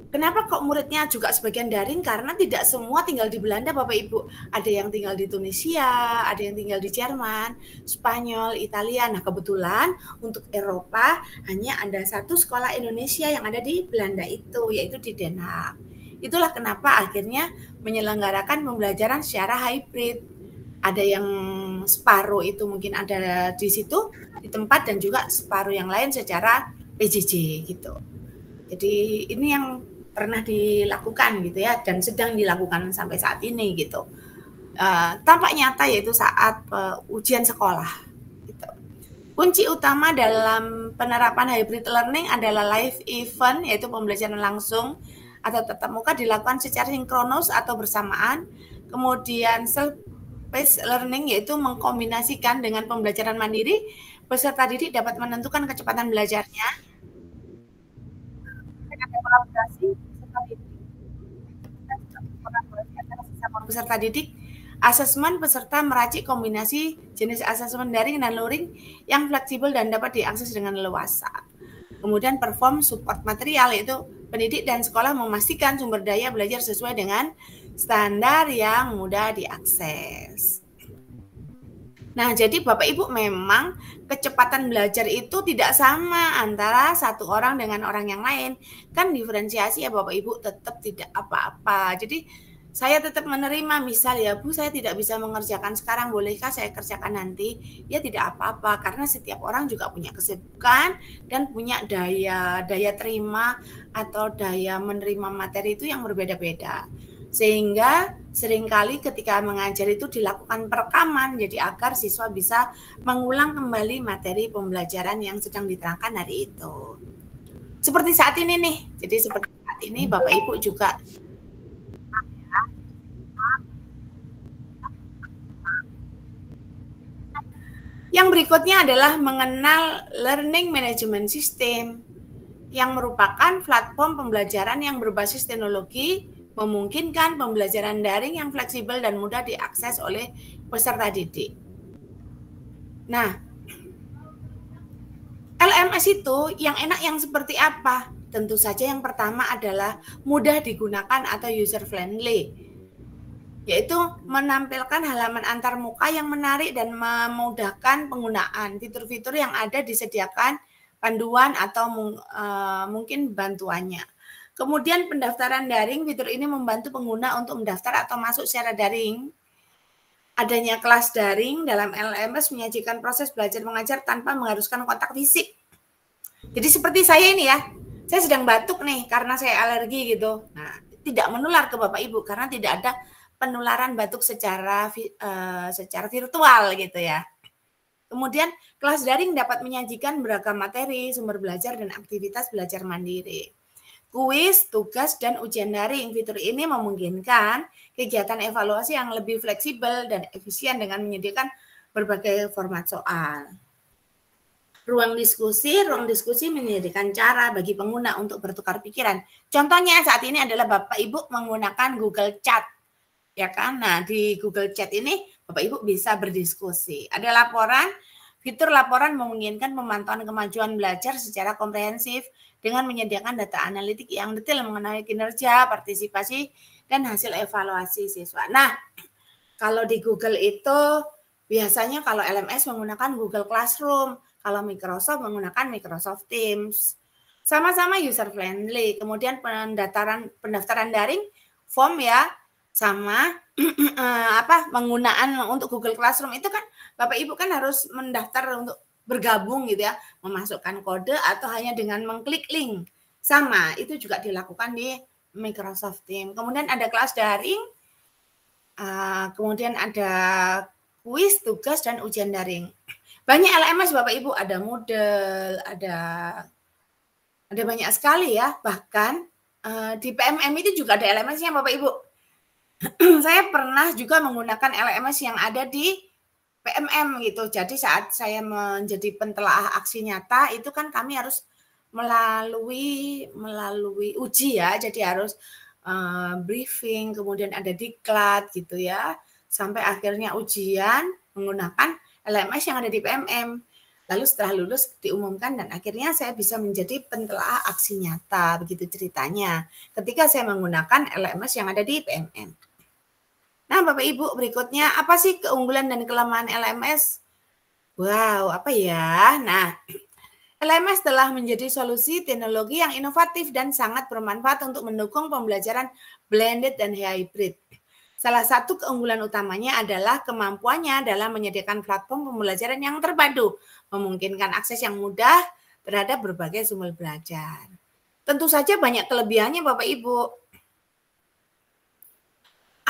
Kenapa kok muridnya juga sebagian daring? Karena tidak semua tinggal di Belanda Bapak Ibu. Ada yang tinggal di Tunisia, ada yang tinggal di Jerman, Spanyol, Italia. Nah kebetulan untuk Eropa hanya ada satu sekolah Indonesia yang ada di Belanda itu, yaitu di Den Haag. Itulah kenapa akhirnya menyelenggarakan pembelajaran secara hybrid. Ada yang separuh itu mungkin ada di situ, di tempat, dan juga separuh yang lain secara PJJ gitu. Jadi ini yang pernah dilakukan gitu ya, dan sedang dilakukan sampai saat ini gitu. Tampak nyata yaitu saat ujian sekolah. Gitu. Kunci utama dalam penerapan hybrid learning adalah live event, yaitu pembelajaran langsung atau tatap muka dilakukan secara sinkronus atau bersamaan. Kemudian self-paced learning yaitu mengkombinasikan dengan pembelajaran mandiri, peserta didik dapat menentukan kecepatan belajarnya. Ada kolaborasi peserta didik, asesmen peserta meracik kombinasi jenis asesmen daring dan luring yang fleksibel dan dapat diakses dengan leluasa. Kemudian perform support material, yaitu pendidik dan sekolah memastikan sumber daya belajar sesuai dengan standar yang mudah diakses. Nah, jadi Bapak Ibu memang kecepatan belajar itu tidak sama antara satu orang dengan orang yang lain. Kan diferensiasi ya Bapak Ibu, tetap tidak apa-apa. Jadi saya tetap menerima, misal ya Bu, saya tidak bisa mengerjakan sekarang, bolehkah saya kerjakan nanti? Ya tidak apa-apa, karena setiap orang juga punya kesibukan dan punya daya terima atau daya menerima materi itu yang berbeda-beda. Sehingga seringkali ketika mengajar itu dilakukan perekaman, jadi agar siswa bisa mengulang kembali materi pembelajaran yang sedang diterangkan hari itu. Seperti saat ini nih, jadi seperti saat ini Bapak Ibu juga yang berikutnya adalah mengenal Learning Management System yang merupakan platform pembelajaran yang berbasis teknologi, memungkinkan pembelajaran daring yang fleksibel dan mudah diakses oleh peserta didik. Nah, LMS itu yang enak yang seperti apa? Tentu saja yang pertama adalah mudah digunakan atau user friendly, yaitu menampilkan halaman antarmuka yang menarik dan memudahkan penggunaan. Fitur-fitur yang ada disediakan panduan atau mungkin bantuannya. Kemudian pendaftaran daring, fitur ini membantu pengguna untuk mendaftar atau masuk secara daring. Adanya kelas daring dalam LMS menyajikan proses belajar mengajar tanpa mengharuskan kontak fisik. Jadi seperti saya ini ya, saya sedang batuk nih karena saya alergi gitu. Nah, tidak menular ke Bapak Ibu karena tidak ada penularan batuk secara virtual gitu ya. Kemudian kelas daring dapat menyajikan beragam materi, sumber belajar, dan aktivitas belajar mandiri. Kuis, tugas, dan ujian daring. Fitur ini memungkinkan kegiatan evaluasi yang lebih fleksibel dan efisien dengan menyediakan berbagai format soal. Ruang diskusi menyediakan cara bagi pengguna untuk bertukar pikiran. Contohnya saat ini adalah Bapak Ibu menggunakan Google Chat. ya kan? Nah, di Google Chat ini Bapak Ibu bisa berdiskusi. Ada laporan, fitur laporan memungkinkan pemantauan kemajuan belajar secara komprehensif dengan menyediakan data analitik yang detail mengenai kinerja, partisipasi, dan hasil evaluasi siswa. Nah, kalau di Google itu biasanya kalau LMS menggunakan Google Classroom, kalau Microsoft menggunakan Microsoft Teams. Sama-sama user friendly. Kemudian pendaftaran daring, form ya, sama penggunaan untuk Google Classroom itu kan Bapak Ibu kan harus mendaftar untuk bergabung gitu ya, memasukkan kode atau hanya dengan mengklik link. Sama, itu juga dilakukan di Microsoft Teams. Kemudian ada kelas daring, kemudian ada kuis, tugas, dan ujian daring. Banyak LMS Bapak Ibu, ada Moodle, ada banyak sekali ya. Bahkan di PMM itu juga ada LMS-nya Bapak Ibu. Saya pernah juga menggunakan LMS yang ada di PMM gitu. Jadi saat saya menjadi pentelaah aksi nyata itu kan kami harus melalui uji ya. Jadi harus briefing, kemudian ada diklat gitu ya. Sampai akhirnya ujian menggunakan LMS yang ada di PMM. Lalu setelah lulus diumumkan dan akhirnya saya bisa menjadi pentelaah aksi nyata, begitu ceritanya. Ketika saya menggunakan LMS yang ada di PMM. Nah, Bapak Ibu, berikutnya apa sih keunggulan dan kelemahan LMS? Wow, apa ya? Nah, LMS telah menjadi solusi teknologi yang inovatif dan sangat bermanfaat untuk mendukung pembelajaran blended dan hybrid. Salah satu keunggulan utamanya adalah kemampuannya dalam menyediakan platform pembelajaran yang terpadu, memungkinkan akses yang mudah terhadap berbagai sumber belajar. Tentu saja banyak kelebihannya Bapak Ibu.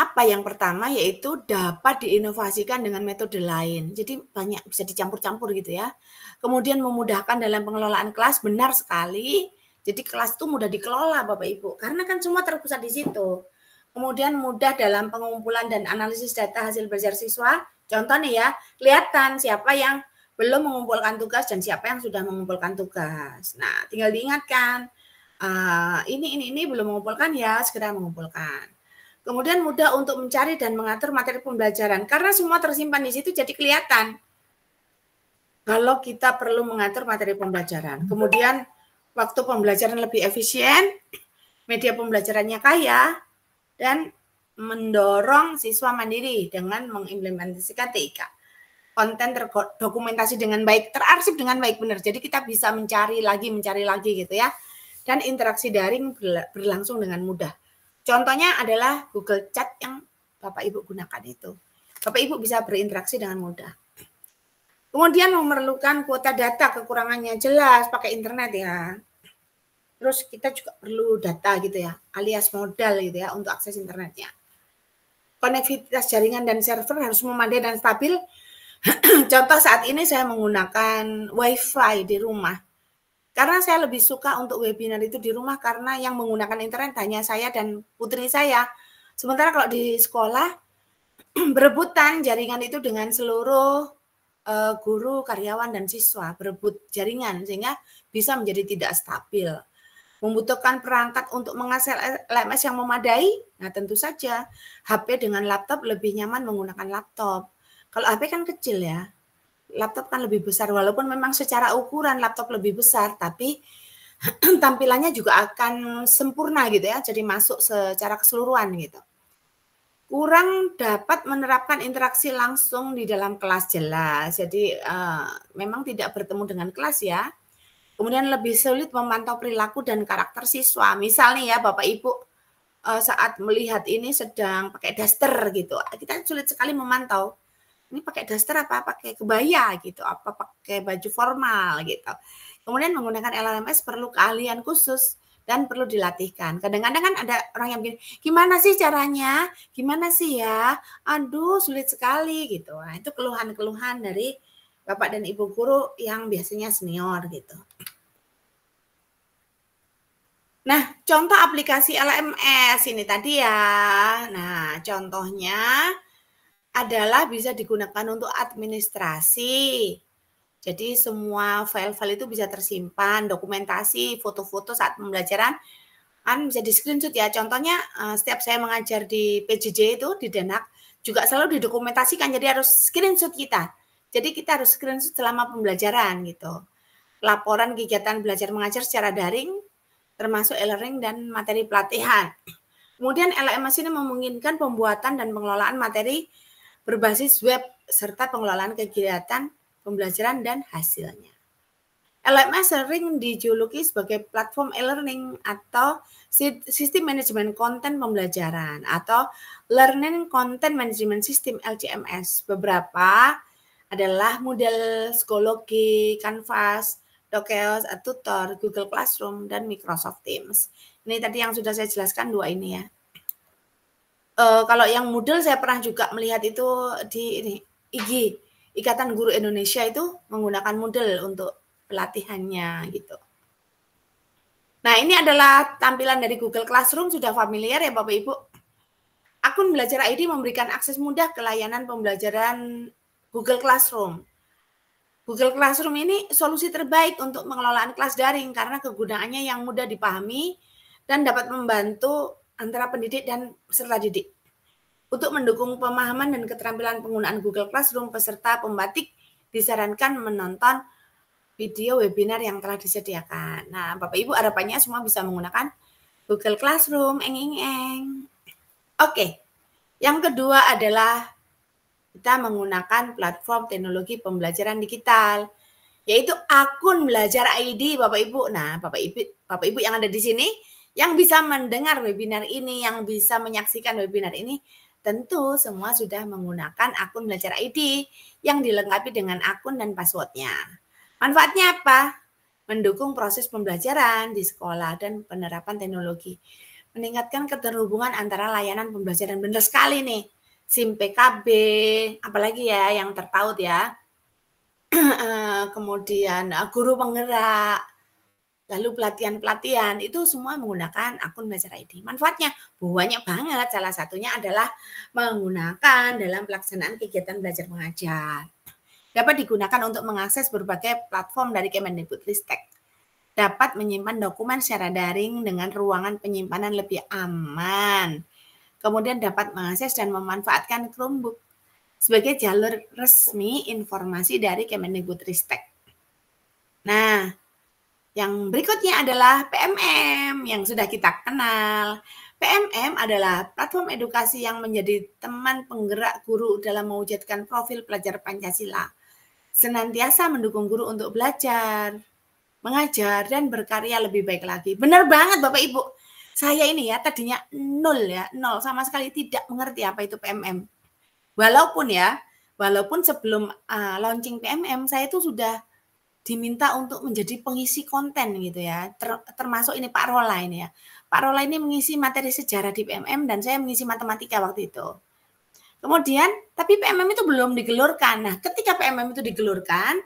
Apa yang pertama yaitu dapat diinovasikan dengan metode lain. Jadi banyak bisa dicampur-campur gitu ya. Kemudian memudahkan dalam pengelolaan kelas, benar sekali. Jadi kelas itu mudah dikelola Bapak Ibu karena kan semua terpusat di situ. Kemudian mudah dalam pengumpulan dan analisis data hasil belajar siswa. Contoh nih ya, kelihatan siapa yang belum mengumpulkan tugas dan siapa yang sudah mengumpulkan tugas. Nah, tinggal diingatkan, ini belum mengumpulkan ya, segera mengumpulkan. Kemudian mudah untuk mencari dan mengatur materi pembelajaran karena semua tersimpan di situ jadi kelihatan. Kalau kita perlu mengatur materi pembelajaran. Kemudian waktu pembelajaran lebih efisien, media pembelajarannya kaya, dan mendorong siswa mandiri dengan mengimplementasikan TIK. Konten terdokumentasi dengan baik, terarsip dengan baik, benar. Jadi kita bisa mencari lagi gitu ya. Dan interaksi daring berlangsung dengan mudah. Contohnya adalah Google Chat yang Bapak Ibu gunakan itu. Bapak Ibu bisa berinteraksi dengan mudah. Kemudian memerlukan kuota data, kekurangannya jelas, pakai internet ya. Terus kita juga perlu data gitu ya, alias modal gitu ya untuk akses internetnya. Konektivitas jaringan dan server harus memadai dan stabil. Contoh saat ini saya menggunakan WiFi di rumah. Karena saya lebih suka untuk webinar itu di rumah karena yang menggunakan internet hanya saya dan putri saya. Sementara kalau di sekolah berebutan jaringan itu dengan seluruh guru, karyawan, dan siswa. Berebut jaringan sehingga bisa menjadi tidak stabil. Membutuhkan perangkat untuk mengakses LMS yang memadai? Nah, tentu saja HP dengan laptop lebih nyaman menggunakan laptop. Kalau HP kan kecil ya, laptop kan lebih besar. Walaupun memang secara ukuran laptop lebih besar, tapi tampilannya juga akan sempurna gitu ya, jadi masuk secara keseluruhan gitu. Kurang dapat menerapkan interaksi langsung di dalam kelas jelas, jadi memang tidak bertemu dengan kelas ya. Kemudian lebih sulit memantau perilaku dan karakter siswa. Misalnya ya Bapak Ibu saat melihat ini sedang pakai daster gitu, kita sulit sekali memantau. Ini pakai daster apa pakai kebaya gitu, apa pakai baju formal gitu. Kemudian menggunakan LMS perlu keahlian khusus dan perlu dilatihkan. Kadang-kadang kan ada orang yang bilang, gimana sih caranya? Gimana sih ya? Aduh sulit sekali gitu. Nah, itu keluhan-keluhan dari Bapak dan Ibu guru yang biasanya senior gitu. Nah, contoh aplikasi LMS ini tadi ya. Nah, contohnya adalah bisa digunakan untuk administrasi. Jadi semua file-file itu bisa tersimpan, dokumentasi, foto-foto saat pembelajaran bisa di screenshot ya. Contohnya setiap saya mengajar di PJJ itu di Denak juga selalu didokumentasikan, jadi harus screenshot kita. Jadi kita harus screenshot selama pembelajaran gitu. Laporan kegiatan belajar mengajar secara daring, termasuk e-learning dan materi pelatihan. Kemudian LMS ini memungkinkan pembuatan dan pengelolaan materi berbasis web serta pengelolaan kegiatan pembelajaran dan hasilnya. LMS sering dijuluki sebagai platform e-learning atau sistem manajemen konten pembelajaran atau Learning Content Management System LCMS. Beberapa adalah model Schoology, Canvas, Dokeos, Tutor, Google Classroom, dan Microsoft Teams. Ini tadi yang sudah saya jelaskan dua ini ya. Kalau yang Moodle saya pernah juga melihat itu di ini, IG, Ikatan Guru Indonesia itu menggunakan Moodle untuk pelatihannya gitu. Nah ini adalah tampilan dari Google Classroom, sudah familiar ya Bapak Ibu. Akun Belajar ID memberikan akses mudah ke layanan pembelajaran Google Classroom. Google Classroom ini solusi terbaik untuk pengelolaan kelas daring karena kegunaannya yang mudah dipahami dan dapat membantu antara pendidik dan peserta didik. Untuk mendukung pemahaman dan keterampilan penggunaan Google Classroom, peserta pembatik disarankan menonton video webinar yang telah disediakan. Nah, Bapak Ibu harapannya semua bisa menggunakan Google Classroom. Oke, yang kedua adalah kita menggunakan platform teknologi pembelajaran digital, yaitu akun Belajar ID, Bapak Ibu. Nah, Bapak Ibu yang ada di sini, yang bisa mendengar webinar ini, yang bisa menyaksikan webinar ini, tentu semua sudah menggunakan akun Belajar ID yang dilengkapi dengan akun dan passwordnya. Manfaatnya apa? Mendukung proses pembelajaran di sekolah dan penerapan teknologi. Meningkatkan keterhubungan antara layanan pembelajaran. Benar sekali nih. SIM PKB, apalagi ya yang terpaut ya. Kemudian guru penggerak, lalu pelatihan-pelatihan, itu semua menggunakan akun Belajar ID. Manfaatnya banyak banget, salah satunya adalah menggunakan dalam pelaksanaan kegiatan belajar mengajar. Dapat digunakan untuk mengakses berbagai platform dari Kemendikbudristek. Dapat menyimpan dokumen secara daring dengan ruangan penyimpanan lebih aman. Kemudian dapat mengakses dan memanfaatkan Chromebook sebagai jalur resmi informasi dari Kemendikbudristek. Nah, yang berikutnya adalah PMM yang sudah kita kenal. PMM adalah platform edukasi yang menjadi teman penggerak guru dalam mewujudkan profil pelajar Pancasila. Senantiasa mendukung guru untuk belajar, mengajar, dan berkarya lebih baik lagi. Benar banget Bapak Ibu. Saya ini ya tadinya nol sama sekali tidak mengerti apa itu PMM. Walaupun sebelum launching PMM saya itu sudah diminta untuk menjadi pengisi konten gitu ya. Termasuk ini Pak Rola ini ya. Pak Rola ini mengisi materi sejarah di PMM dan saya mengisi matematika waktu itu. Kemudian tapi PMM itu belum digelurkan. Nah, ketika PMM itu digelurkan,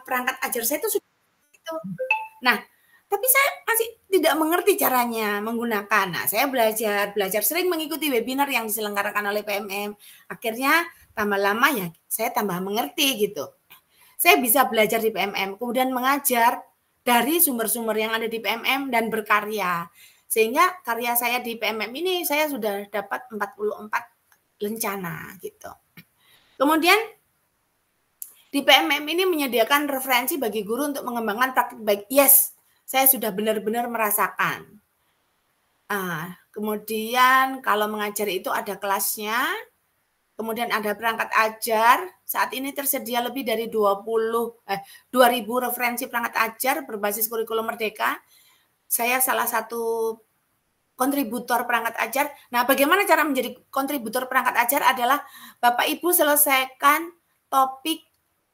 perangkat ajar saya itu sudah itu. Nah, tapi saya masih tidak mengerti caranya menggunakan. Nah, saya belajar sering mengikuti webinar yang diselenggarakan oleh PMM. Akhirnya tambah lama ya saya tambah mengerti gitu. Saya bisa belajar di PMM, kemudian mengajar dari sumber-sumber yang ada di PMM dan berkarya. Sehingga karya saya di PMM ini saya sudah dapat 44 lencana gitu. Kemudian di PMM ini menyediakan referensi bagi guru untuk mengembangkan praktik baik. Yes, saya sudah benar-benar merasakan. Kemudian kalau mengajar itu ada kelasnya, kemudian ada perangkat ajar. Saat ini tersedia lebih dari 2.000 referensi perangkat ajar berbasis kurikulum Merdeka. Saya salah satu kontributor perangkat ajar. Nah, bagaimana cara menjadi kontributor perangkat ajar adalah Bapak Ibu selesaikan topik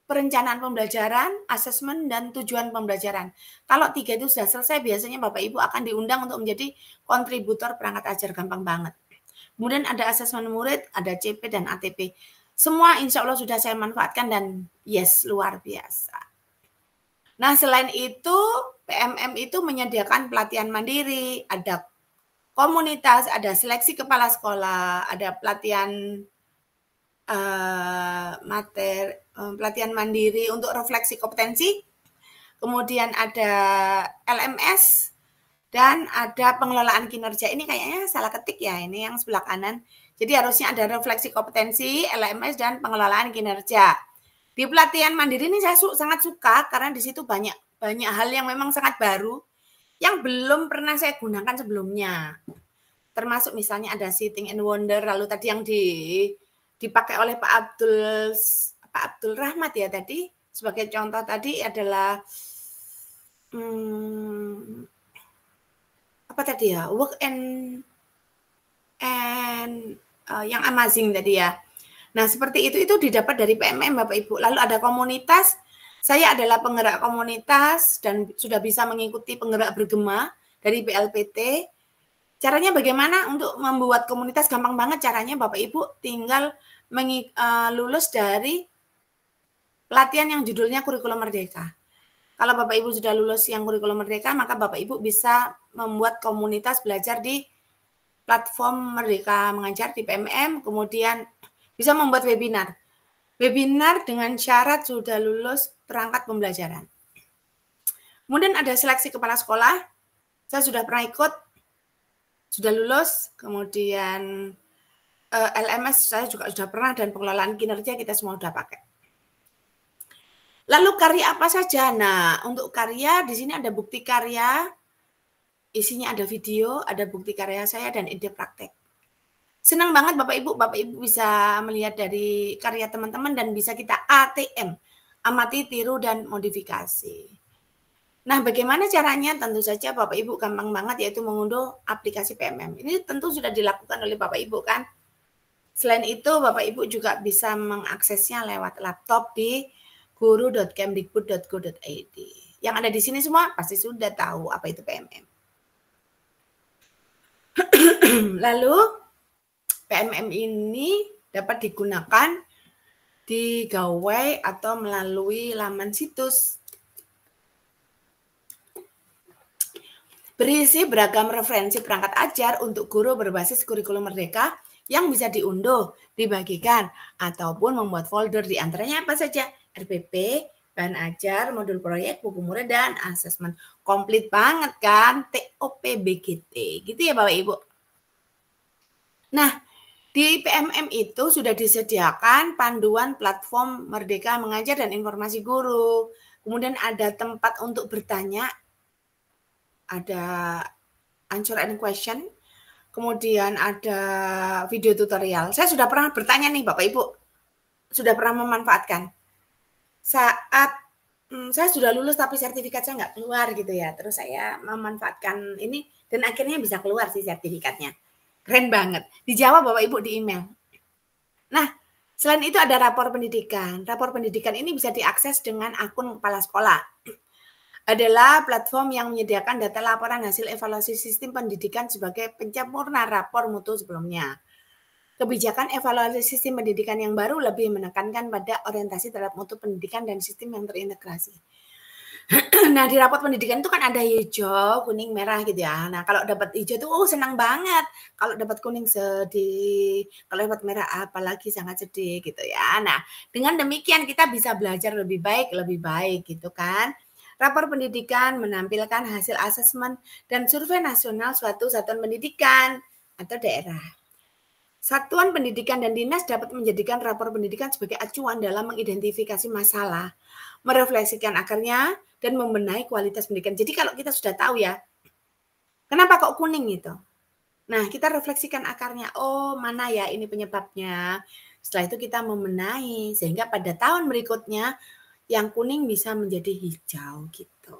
perencanaan pembelajaran, asesmen, dan tujuan pembelajaran. Kalau 3 itu sudah selesai, biasanya Bapak Ibu akan diundang untuk menjadi kontributor perangkat ajar, gampang banget. Kemudian ada asesmen murid, ada CP, dan ATP. Semua insya Allah sudah saya manfaatkan dan yes, luar biasa. Nah, selain itu, PMM itu menyediakan pelatihan mandiri, ada komunitas, ada seleksi kepala sekolah, ada pelatihan pelatihan mandiri untuk refleksi kompetensi, kemudian ada LMS, dan ada pengelolaan kinerja. Ini kayaknya salah ketik ya, ini yang sebelah kanan. Jadi harusnya ada refleksi kompetensi, LMS, dan pengelolaan kinerja. Di pelatihan mandiri ini saya sangat suka karena di situ banyak hal yang memang sangat baru yang belum pernah saya gunakan sebelumnya. Termasuk misalnya ada sitting and wonder, lalu tadi yang dipakai oleh Pak Abdul Rahmat ya tadi, sebagai contoh tadi adalah apa tadi ya, work and yang amazing tadi ya. Nah, seperti itu didapat dari PMM Bapak Ibu. Lalu ada komunitas, saya adalah penggerak komunitas dan sudah bisa mengikuti penggerak bergema dari BLPT. Caranya bagaimana untuk membuat komunitas? Gampang banget caranya Bapak Ibu, tinggal lulus dari pelatihan yang judulnya Kurikulum Merdeka. Kalau Bapak Ibu sudah lulus yang Kurikulum Merdeka, maka Bapak Ibu bisa membuat komunitas belajar di platform Merdeka Mengajar di PMM, kemudian bisa membuat webinar. Webinar dengan syarat sudah lulus perangkat pembelajaran. Kemudian ada seleksi kepala sekolah. Saya sudah pernah ikut, sudah lulus. Kemudian LMS saya juga sudah pernah, dan pengelolaan kinerja kita semua sudah pakai. Lalu karya apa saja? Nah, untuk karya di sini ada bukti karya, isinya ada video, ada bukti karya saya, dan ide praktek. Senang banget Bapak Ibu bisa melihat dari karya teman-teman dan bisa kita ATM, amati, tiru, dan modifikasi. Nah, bagaimana caranya? Tentu saja Bapak Ibu gampang banget, yaitu mengunduh aplikasi PMM. Ini tentu sudah dilakukan oleh Bapak Ibu kan? Selain itu, Bapak Ibu juga bisa mengaksesnya lewat laptop di guru.kemdikbud.go.id. Yang ada di sini semua pasti sudah tahu apa itu PMM. Lalu PMM ini dapat digunakan di gawai atau melalui laman situs. Berisi beragam referensi perangkat ajar untuk guru berbasis kurikulum merdeka yang bisa diunduh, dibagikan, ataupun membuat folder. Di antaranya apa saja? RPP, bahan ajar, modul proyek, buku murid, dan asesmen. Komplit banget kan? TOP BGT. Gitu ya Bapak Ibu. Nah, di PMM itu sudah disediakan panduan platform Merdeka Mengajar dan informasi guru. Kemudian ada tempat untuk bertanya, ada answer and question, kemudian ada video tutorial. Saya sudah pernah bertanya nih Bapak Ibu, sudah pernah memanfaatkan. Saat saya sudah lulus tapi sertifikat saya nggak keluar gitu ya, terus saya memanfaatkan ini dan akhirnya bisa keluar sih sertifikatnya. Keren banget. Dijawab Bapak Ibu di email. Nah, selain itu ada rapor pendidikan. Rapor pendidikan ini bisa diakses dengan akun kepala sekolah. Adalah platform yang menyediakan data laporan hasil evaluasi sistem pendidikan sebagai penyempurna rapor mutu sebelumnya. Kebijakan evaluasi sistem pendidikan yang baru lebih menekankan pada orientasi terhadap mutu pendidikan dan sistem yang terintegrasi. Nah, di raport pendidikan itu kan ada hijau, kuning, merah gitu ya. Nah, kalau dapat hijau itu senang banget. Kalau dapat kuning sedih, kalau dapat merah apalagi sangat sedih gitu ya. Nah, dengan demikian kita bisa belajar lebih baik gitu kan. Rapor pendidikan menampilkan hasil asesmen dan survei nasional suatu satuan pendidikan atau daerah. Satuan pendidikan dan dinas dapat menjadikan rapor pendidikan sebagai acuan dalam mengidentifikasi masalah, merefleksikan akarnya, dan membenahi kualitas pendidikan. Jadi kalau kita sudah tahu ya, kenapa kok kuning gitu? Nah, kita refleksikan akarnya. Oh, mana ya ini penyebabnya. Setelah itu kita membenahi, sehingga pada tahun berikutnya yang kuning bisa menjadi hijau gitu.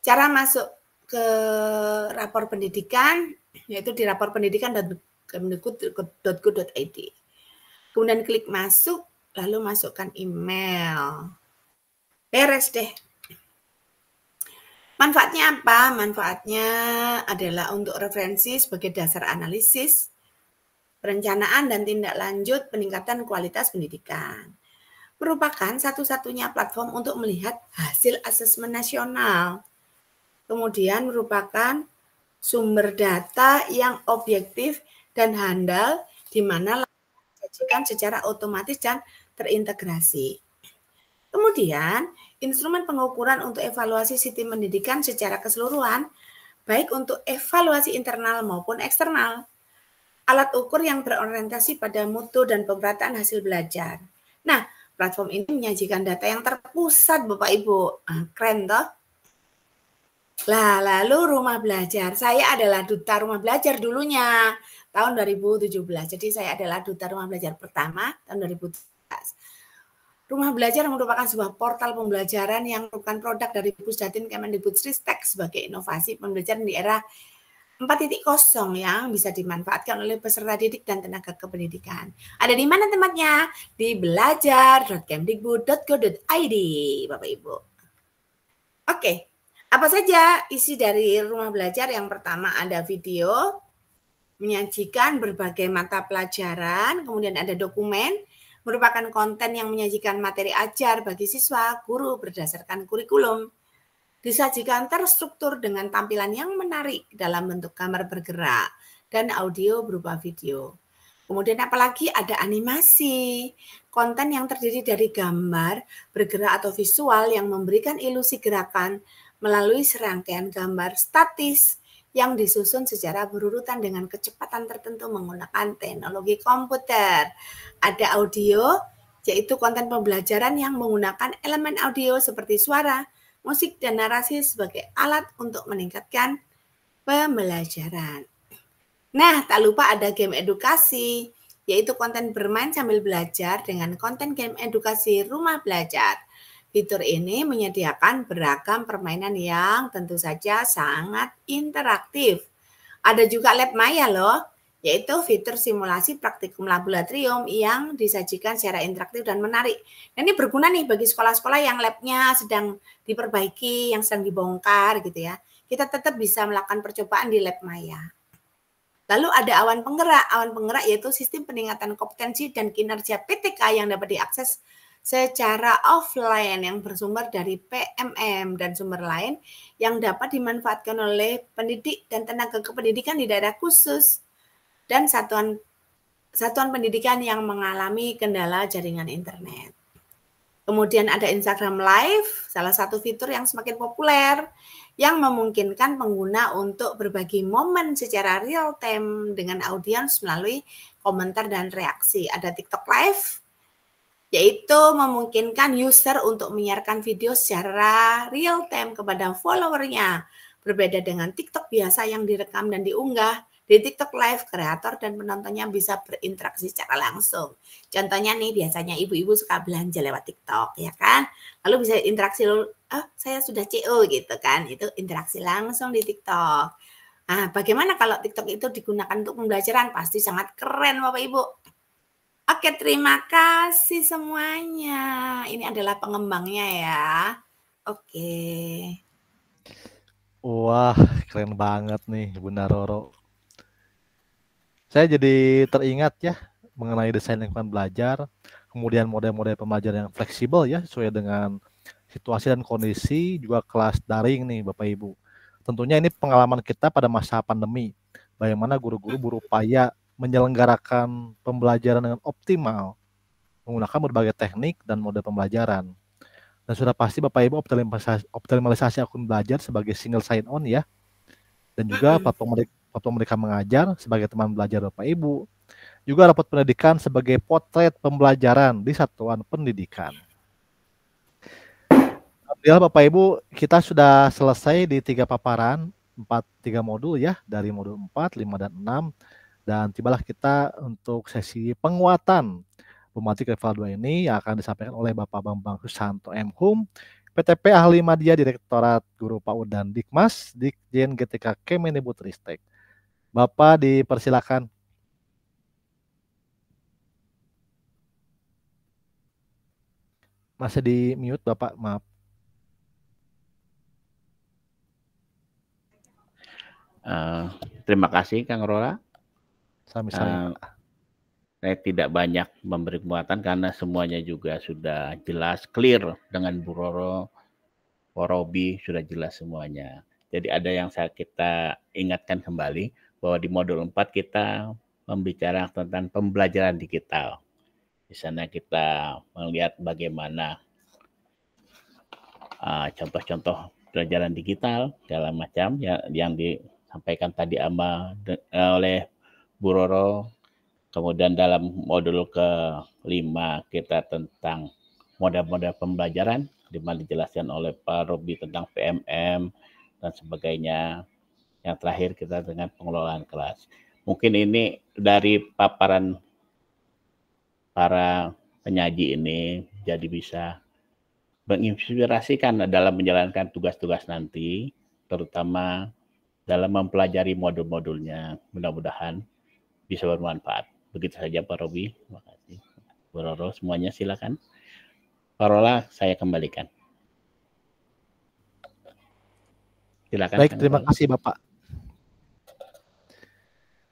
Cara masuk ke rapor pendidikan, yaitu di rapor pendidikan.kemdikbud.go.id. Kemudian klik masuk, lalu masukkan email. Beres deh. Manfaatnya apa? Manfaatnya adalah untuk referensi sebagai dasar analisis, perencanaan, dan tindak lanjut peningkatan kualitas pendidikan. Merupakan satu-satunya platform untuk melihat hasil asesmen nasional. Kemudian merupakan sumber data yang objektif dan handal di mana disajikan secara otomatis dan terintegrasi. Kemudian instrumen pengukuran untuk evaluasi sistem pendidikan secara keseluruhan, baik untuk evaluasi internal maupun eksternal. Alat ukur yang berorientasi pada mutu dan pemerataan hasil belajar. Nah, platform ini menyajikan data yang terpusat, Bapak Ibu. Keren toh? Lalu rumah belajar. Saya adalah duta rumah belajar dulunya tahun 2017. Jadi saya adalah duta rumah belajar pertama tahun 2017. Rumah belajar merupakan sebuah portal pembelajaran yang merupakan produk dari Pusdatin Kemendikbudristek sebagai inovasi pembelajaran di era 4.0 yang bisa dimanfaatkan oleh peserta didik dan tenaga kependidikan. Ada di mana tempatnya? Di belajar.kemdikbud.go.id, Bapak Ibu. Oke, apa saja isi dari rumah belajar? Yang pertama ada video, menyajikan berbagai mata pelajaran, kemudian ada dokumen, merupakan konten yang menyajikan materi ajar bagi siswa, guru berdasarkan kurikulum. Disajikan terstruktur dengan tampilan yang menarik dalam bentuk gambar bergerak dan audio berupa video. Kemudian apalagi ada animasi, konten yang terdiri dari gambar, bergerak atau visual yang memberikan ilusi gerakan melalui serangkaian gambar statis yang disusun secara berurutan dengan kecepatan tertentu menggunakan teknologi komputer. Ada audio, yaitu konten pembelajaran yang menggunakan elemen audio seperti suara, musik, dan narasi sebagai alat untuk meningkatkan pembelajaran. Nah, tak lupa ada game edukasi, yaitu konten bermain sambil belajar dengan konten game edukasi rumah belajar. Fitur ini menyediakan beragam permainan yang tentu saja sangat interaktif. Ada juga Lab Maya loh, yaitu fitur simulasi praktikum laboratorium yang disajikan secara interaktif dan menarik. Dan ini berguna nih bagi sekolah-sekolah yang labnya sedang diperbaiki, yang sedang dibongkar gitu ya. Kita tetap bisa melakukan percobaan di Lab Maya. Lalu ada awan penggerak. Awan penggerak yaitu sistem peningkatan kompetensi dan kinerja PTK yang dapat diakses secara offline yang bersumber dari PMM dan sumber lain yang dapat dimanfaatkan oleh pendidik dan tenaga kependidikan di daerah khusus dan satuan pendidikan yang mengalami kendala jaringan internet. Kemudian ada Instagram Live, salah satu fitur yang semakin populer yang memungkinkan pengguna untuk berbagi momen secara real time dengan audiens melalui komentar dan reaksi. Ada TikTok Live, yaitu memungkinkan user untuk menyiarkan video secara real time kepada followernya. Berbeda dengan TikTok biasa yang direkam dan diunggah, di TikTok Live, kreator dan penontonnya bisa berinteraksi secara langsung. Contohnya nih, biasanya ibu-ibu suka belanja lewat TikTok, ya kan? Lalu bisa interaksi, saya sudah CO gitu kan, itu interaksi langsung di TikTok. Nah, bagaimana kalau TikTok itu digunakan untuk pembelajaran? Pasti sangat keren, Bapak Ibu. Oke, terima kasih semuanya. Ini adalah pengembangnya ya. Oke. Wah, keren banget nih Bunda Roro. Saya jadi teringat ya mengenai desain lingkungan belajar, kemudian model-model pembelajaran yang fleksibel ya sesuai dengan situasi dan kondisi, juga kelas daring nih Bapak Ibu. Tentunya ini pengalaman kita pada masa pandemi, bagaimana guru-guru berupaya menyelenggarakan pembelajaran dengan optimal, menggunakan berbagai teknik dan model pembelajaran. Dan sudah pasti Bapak Ibu optimalisasi akun belajar sebagai single sign-on ya, dan juga platform mereka mengajar sebagai teman belajar Bapak Ibu, juga rapot pendidikan sebagai potret pembelajaran di satuan pendidikan. Alhamdulillah Bapak Ibu, kita sudah selesai di 3 paparan, 3 modul ya, dari modul 4, 5, dan 6. Dan tibalah kita untuk sesi penguatan pematik level 2 ini yang akan disampaikan oleh Bapak Bambang Susanto M.Hum, PTP Ahli Madya Direktorat Guru PAUD dan Dikmas, Ditjen GTK Kemendikbudristek. Bapak dipersilakan. Masih di mute Bapak, maaf. Terima kasih Kang Rola. Sami-sami. Saya tidak banyak memberi penguatan karena semuanya juga sudah jelas, clear dengan Bu Roro, Pak Robi sudah jelas semuanya. Jadi ada yang kita ingatkan kembali bahwa di modul 4 kita membicarakan tentang pembelajaran digital. Di sana kita melihat bagaimana contoh-contoh pelajaran digital segala macam yang disampaikan tadi oleh Bu Roro. Kemudian dalam modul ke-5 kita tentang model-model pembelajaran, di mana dijelaskan oleh Pak Robi tentang PMM dan sebagainya. Yang terakhir kita dengan pengelolaan kelas. Mungkin ini dari paparan para penyaji ini jadi bisa menginspirasikan dalam menjalankan tugas-tugas nanti, terutama dalam mempelajari modul-modulnya. Mudah-mudahan bisa bermanfaat. Begitu saja Pak Robi. Terima kasih. Bu Roro, semuanya silakan. Pak Rola, saya kembalikan. Silakan. Baik, terima kasih Bapak.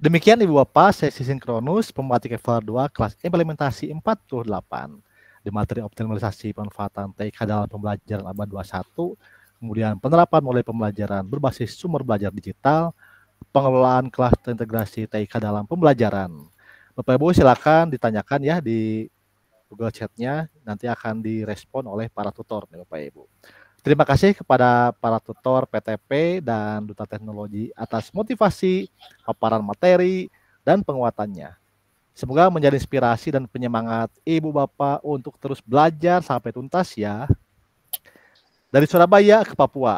Demikian Ibu Bapak, sesi sinkronus pembatik level 2 kelas implementasi 48 di materi optimalisasi pemanfaatan TIK dalam pembelajaran abad 21, kemudian penerapan mulai pembelajaran berbasis sumber belajar digital, pengelolaan kelas terintegrasi TIK dalam pembelajaran. Bapak Ibu silakan ditanyakan ya di Google Chat-nya, nanti akan direspon oleh para tutor nih Bapak Ibu. Terima kasih kepada para tutor PTP dan Duta Teknologi atas motivasi, paparan materi, dan penguatannya. Semoga menjadi inspirasi dan penyemangat Ibu Bapak untuk terus belajar sampai tuntas ya. Dari Surabaya ke Papua,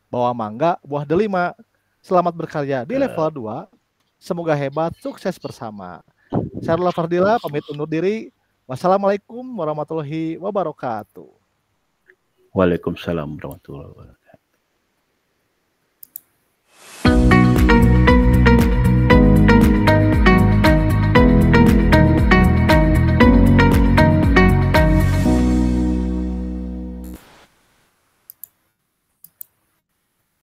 bawa mangga, buah delima. Selamat berkarya di level 2. Semoga hebat, sukses bersama. Syarul Fardila pamit undur diri. Wassalamualaikum warahmatullahi wabarakatuh. Waalaikumsalam warahmatullahi wabarakatuh.